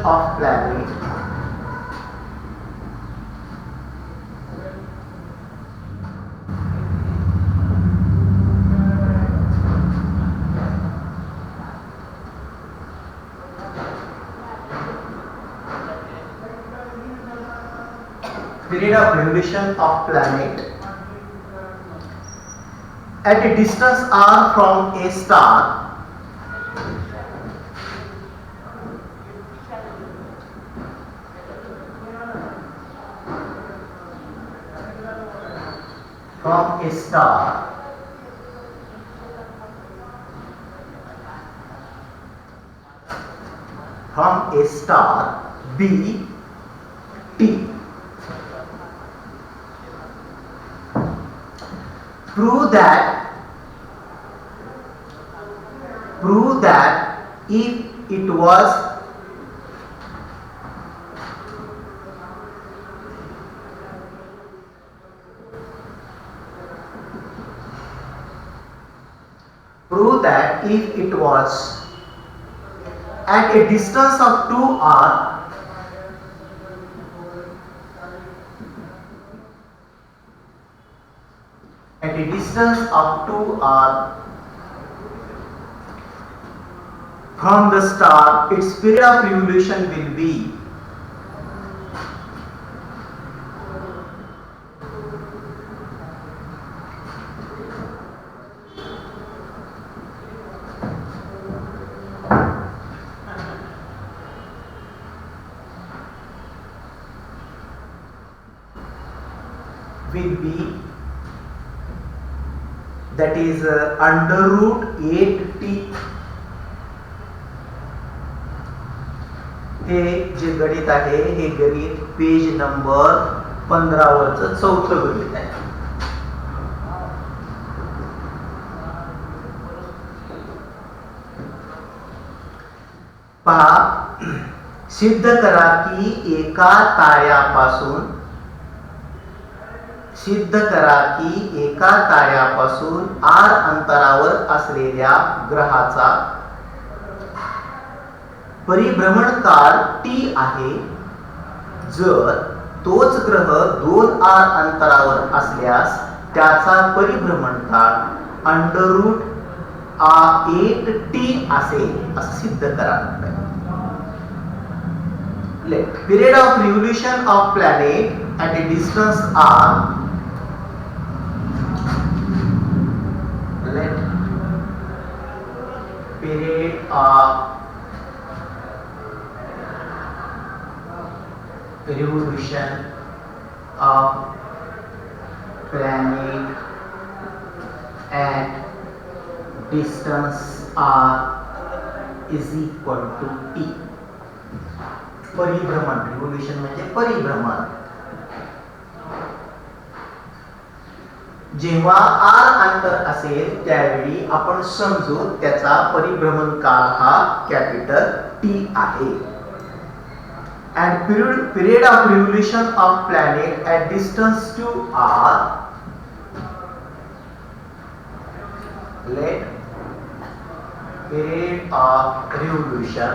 of planet at a distance r from a star B T. Prove that if it was at a distance of 2r from the star, its period of revolution will be that is under root 8t. हे जे गणित आहे, हे गणित page number 15 वरचं चौथं गणित आहे. पहा, सिद्ध करा की एका ताऱ्यापासून r अंतरावर असलेल्या ग्रहाचा परिभ्रमण काळ t आहे. जर तोच ग्रह 2r अंतरावर असल्यास त्याचा परिभ्रमण काळ √8t असेल, असं सिद्ध करा. Period of revolution of planet at a distance r. Let period of revolution of planet at distance r is equal to t. परिभ्रमण, रिव्होल्यूशन म्हणजे परिभ्रमण. जेव्हा r अंतर असेल त्यावेळी आपण समजू त्याचा परिभ्रमण काळ हा कॅपिटल T आहे. And period of revolution of planet at distance to r, let period of revolution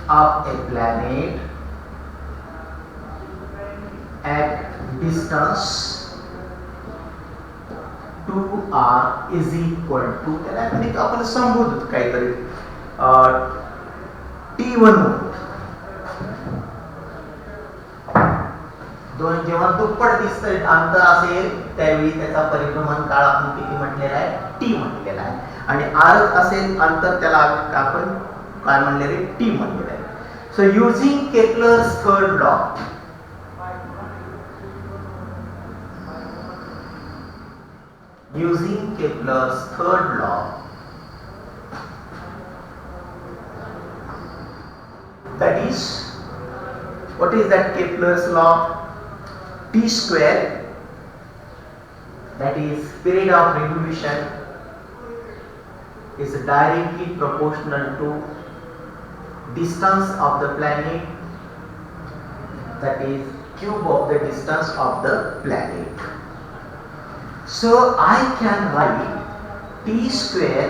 of a planet at distance to r is equal to, त्याला आपण संबोधित काहीतरी T1 दोन जेव्हा दुप्पट दिसत अंतर असेल त्यावेळी त्याचा परिभ्रमण काळ आपण किती म्हटलेला आहे? T म्हटलेला आहे. आणि r असेल अंतर त्याला आपण काय म्हणलेले? T म्हटलेलं आहे. So using Kepler's third law, using Kepler's third law, that is, what is that Kepler's law? T square, that is period of revolution, is directly proportional to distance of the planet, that is cube of the distance of the planet. So I can write T square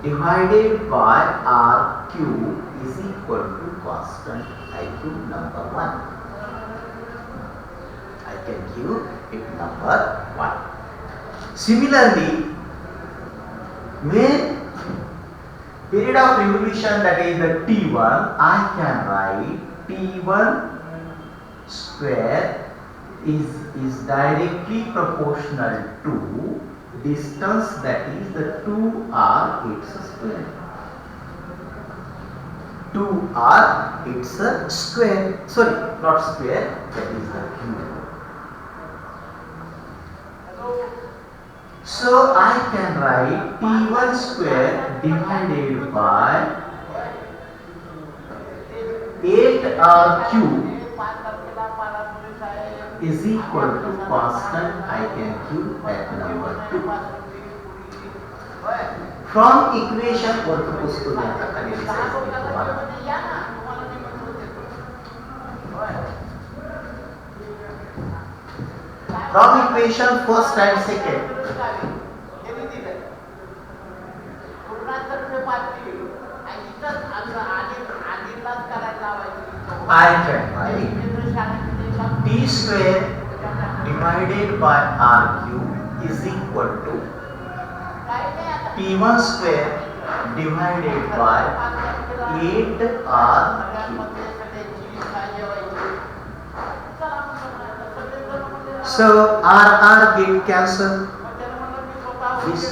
divided by r cube is equal to constant I cube number 1. I can give it number 1. Similarly, when period of revolution, that is the T1, I can write T1 square is directly proportional to distance, that is the 2r its square. 2r its square, sorry, not square, that is the cube. So I can write T1 square divided by 8r cube is equal to constant I can cube at number 2. From equation from equation first and second, I can write T square divided by r cube is equal to T1 square divided by 8r cube. So r get cancelled. This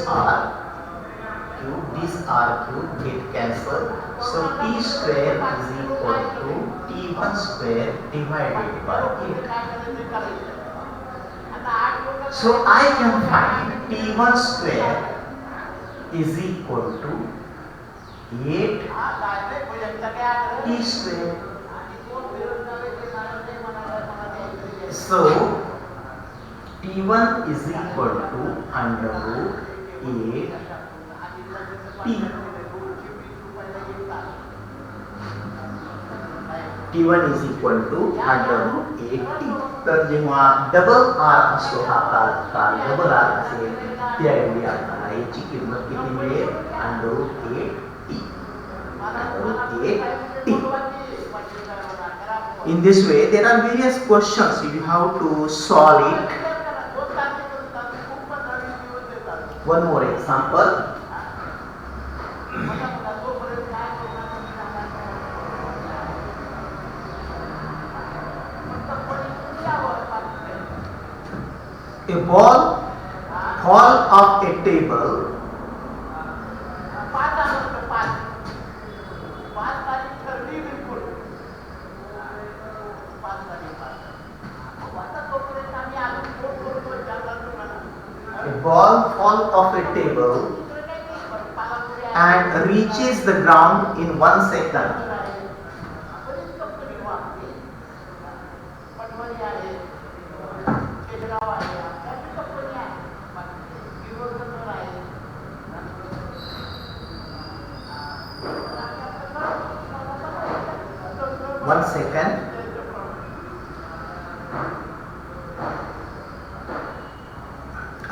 r cube get cancelled. So T square is equal to T1 square divided by 8. So I can find T1 square is equal to 8 T square. So T1 is equal to under root 8 T. T1 is equal to under root 8T. तर जेव्हा double r असतो हा काळ double r असेल त्यावेळी आपल्याला याची किंमत किती मिळेल? under root 8T. under root 8T. In this way, there are various questions. You have to solve it. One more example. A ball fall off a table and reaches the ground in 1 second.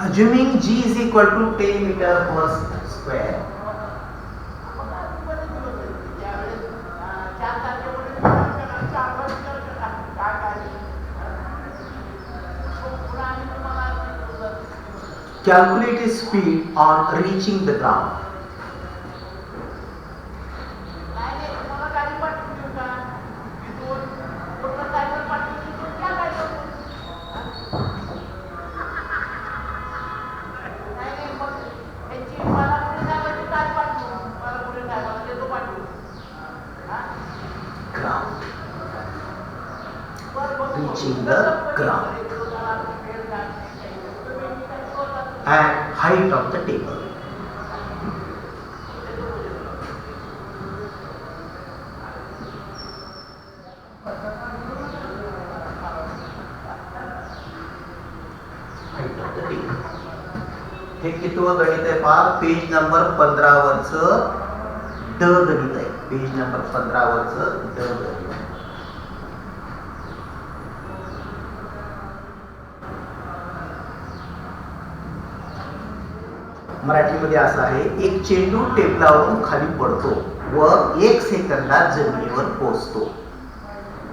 Assuming G is equal to 10 meter per square. Calculate speed on reaching the ground. Reaching the ground and height of the table. Height of the table. हे कितवं गणित आहे पहा, page number 15 वरचं ड गणित आहे. Page number 15 वरचं ड गणित. मराठीमध्ये असं आहे, एक चेंडू टेबलावरून खाली पडतो व 1 सेकंदात जमिनीवर पोहोचतो.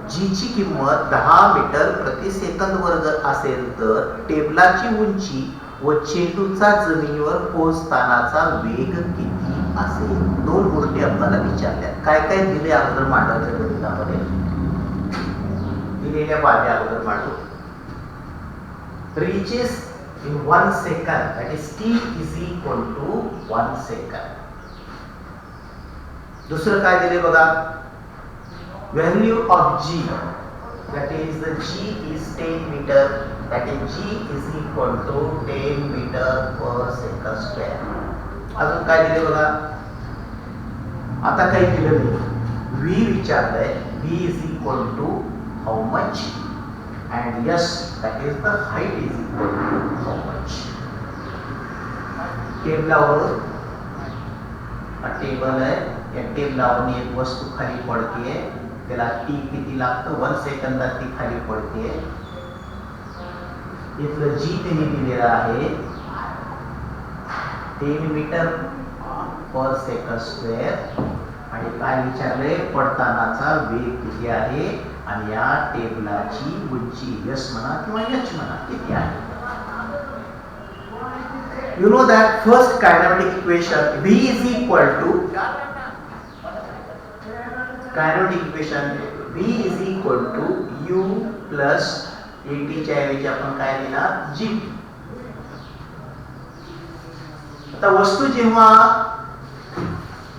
जीची किंमत 10 मीटर प्रति सेकंद वर जर असेल तर टेबलाची उंची व चेंडूचा जमिनीवर पोहोचतानाचा वेग किती असेल. दोन गोष्टी आपल्याला विचारल्या. काय काय दिले अगोदर मांडवाच्या गणितामध्ये, दिलेल्या बाबी अगोदर मांडू. Reaches in 1 second, that is t is equal to 1 second. दुसरं काय दिले बघा, value of g, that is the g is 10 meter, that is g is equal to 10 meter per second square. अजून काय दिले बघा, आता काही दिलं नाही, v विचारलंय, v is equal to how much, and yes, that is the height is equal to how much. टेबलावर table आहे, या टेबलावर एक वस्तू खाली पडते, त्याला टी किती लागतं, 1 सेकंदात ती खाली पडते. इथलं जी त्यांनी दिलेलं आहे 10 मीटर पर सेकंड स्क्वेअर, आणि काय विचारले, पडतानाचा वेग किती आहे आणि या टेबलाची उंची यस म्हणा किंवा एच म्हणा किती आहे. You know that first kinetic equation V is equal to kinetic equation V is equal to U plus AT च्या ऐवजी आपण काय लिहिणार, G. आता वस्तू जेव्हा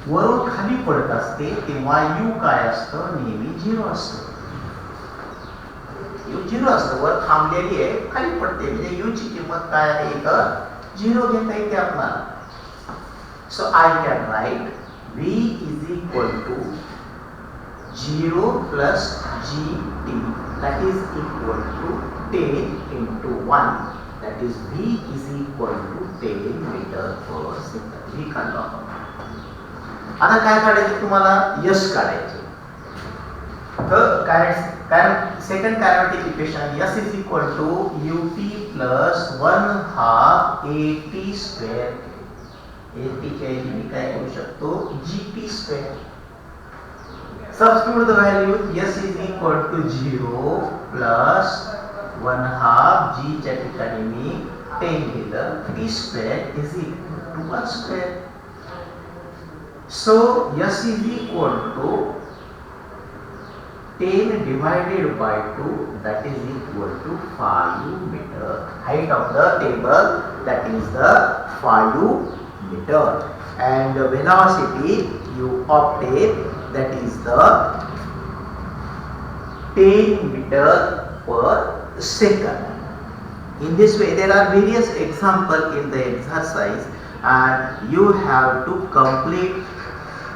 वरून खाली पडत असते तेव्हा U काय असतं, नेहमी 0 असतं. U 0 असतं, वर थांबलेली आहे, खाली पडते, म्हणजे U ची किंमत काय आहे, तर 0 घेता येते आपल्याला. So I can write V is equal to 0 plus GT, that is equal to 10 into 1, that is V is equal to 10 meter per second. V काढलो आपण. आता काय काढायचे तुम्हाला, यस काढायचे. तर कारण second kinetic equation S is equal to UT plus 1/2 AT square. AT च्या ऐवजी मी काय करू शकतो, GT square. Substitute the value, S is equal to 0 plus 1/2 G च्या ठिकाणी मी 10 लिहिलं, T square is equal to 1 square. So S is equal to 10 divided by 2, that is equal to 5 meter. Height of the table, that is the 5 meter, and the velocity you obtain, that is the 10 meter per second. In this way there are various examples in the exercise and you have to complete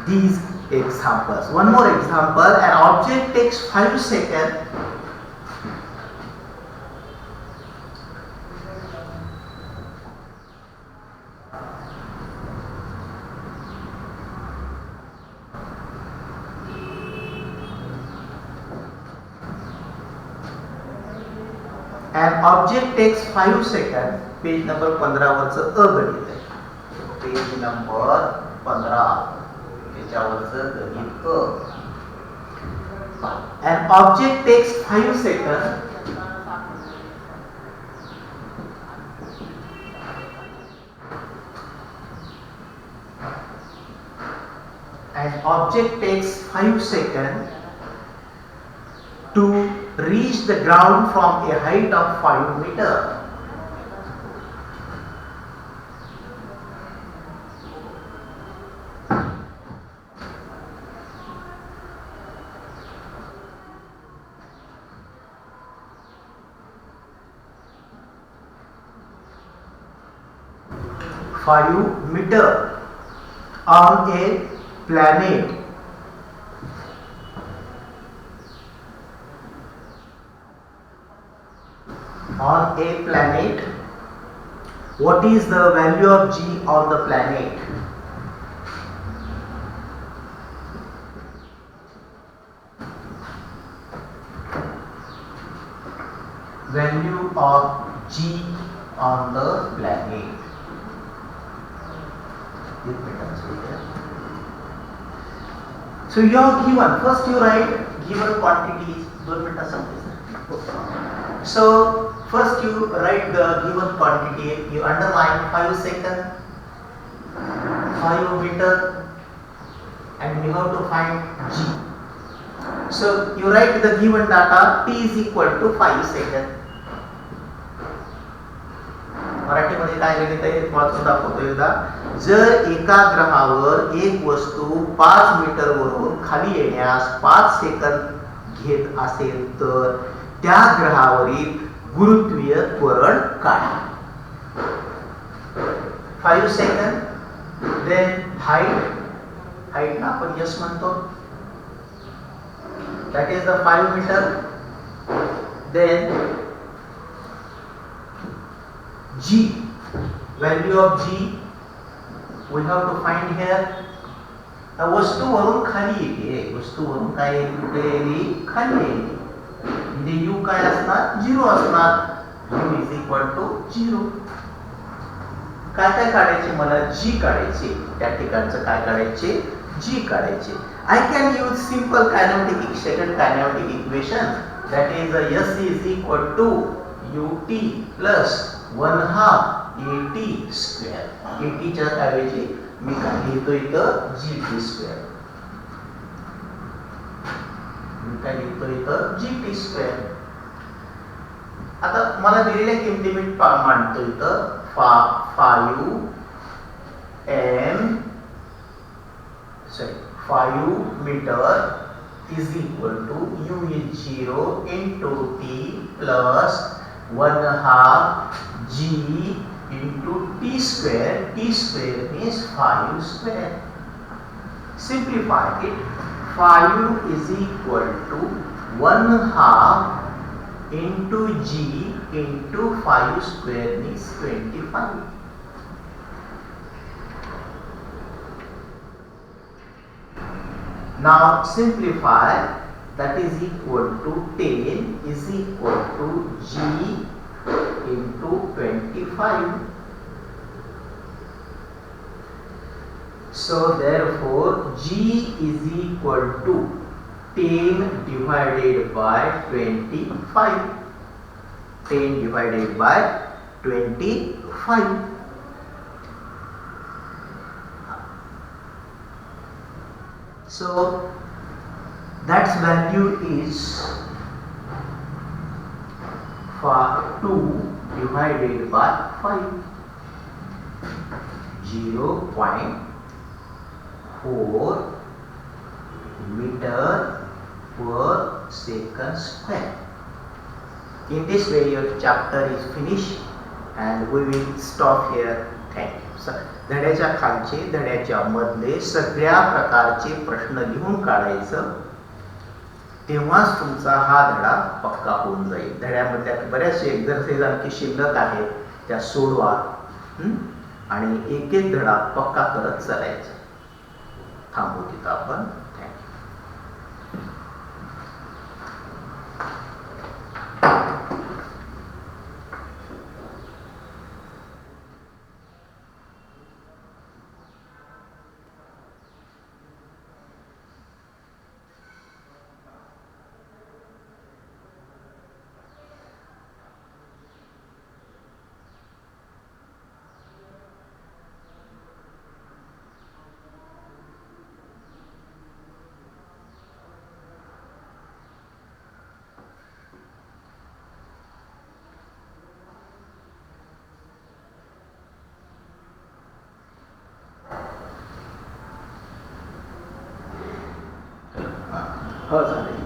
these examples. One more example, an object takes 5 seconds An object takes 5 seconds page number 15 वरचं अगणित आहे. Page number 15 त्याच्यावरचं गणित अ. An object takes 5 seconds to reach the ground from a height of 5 meters. On a planet what is the value of G on the planet? Value of G on the planet. So you are given, first you write given quantities. So first you write the given quantity, you underline 5 seconds, 5 meter, and you have to find G. So you write the given data, T is equal to 5 seconds. मराठीमध्ये काय गणित आहे वाचून दाखवतो एकदा. जर एका ग्रहावर एक वस्तू 5 मीटर वरून खाली येण्यास 5 सेकंद घेत असेल तर त्या ग्रहावरील गुरुत्वीय त्वरण काढा. 5 सेकंद. देन हाईट ना आपण यस म्हणतो, that is the 5 meter. Then G, value of G we have to find here. वस्तूवरून खाली येते, वस्तूवरून काय येते खाली येते, म्हणजे U काय असणार 0 असणार. U is equal to 0. काय काय काढायचे मला G काढायचे, त्या ठिकाणचं काय काढायचे G काढायचे. I can use simple second kinetic equation, that is S is equal to ut plus 1/2 at square. at च्या ऐवजी मी काय लिहितो इथं gt square. मी काय लिहितो इथं gt square. आता मला दिलेल्या किमती मी मांडतो इथं 5 meter is equal to U is 0 into T plus 1/2 G into T square. T square means 5 square. Simplify it. 5 is equal to 1/2 into G into 5 square means 25. Now simplify, that is equal to 10 is equal to G into 25. So therefore G is equal to 10 divided by 25. 10 divided by 25. So that value is for 2 divided by 5. 0.4 meter per second square. In this way your chapter is finished and we will stop here. Thank you. धड्याच्या खालचे धड्याच्या मधले सगळ्या प्रकारचे प्रश्न लिहून काढायचं, तेव्हाच तुमचा हा धडा पक्का होऊन जाईल. धड्यामध्ये बऱ्याचशे एक्झरसाइज आणखी शिल्लक आहेत, त्या सोडवा आणि एक एक धडा पक्का करत चालायचा. थांबू तिथं आपण. थँक्यू. हो चालेल.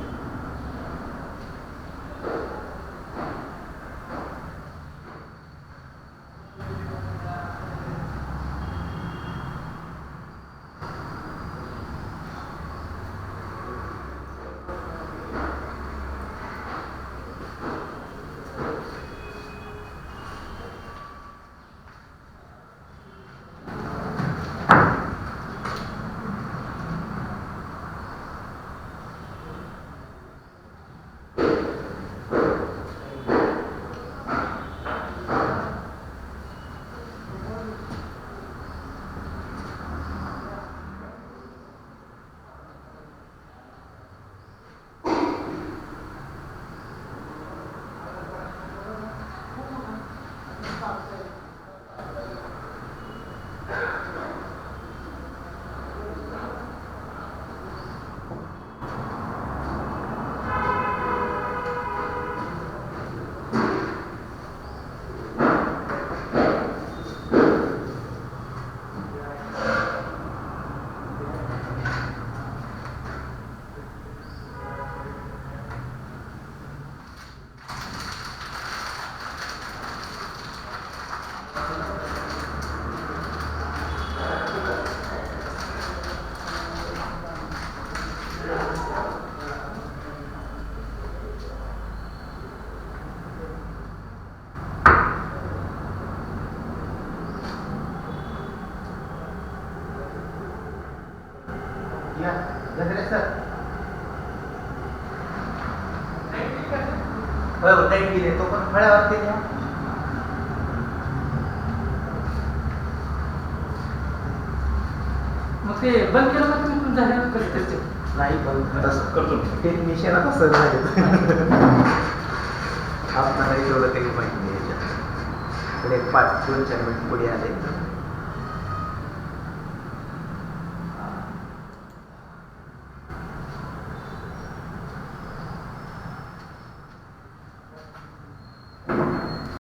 या गजरे सर. होय हो लाईट गेली तो पण फळ्यावरती द्या. मग ते बंद केलं का तुम्ही झाल्यावर कसं करते? नाही पण तसं करतो टेक्निशियन आता सर झाले. आपल्याला एवढं काही माहिती नाही याच्यात. पण एक 5-4 मिनिट पुढे आले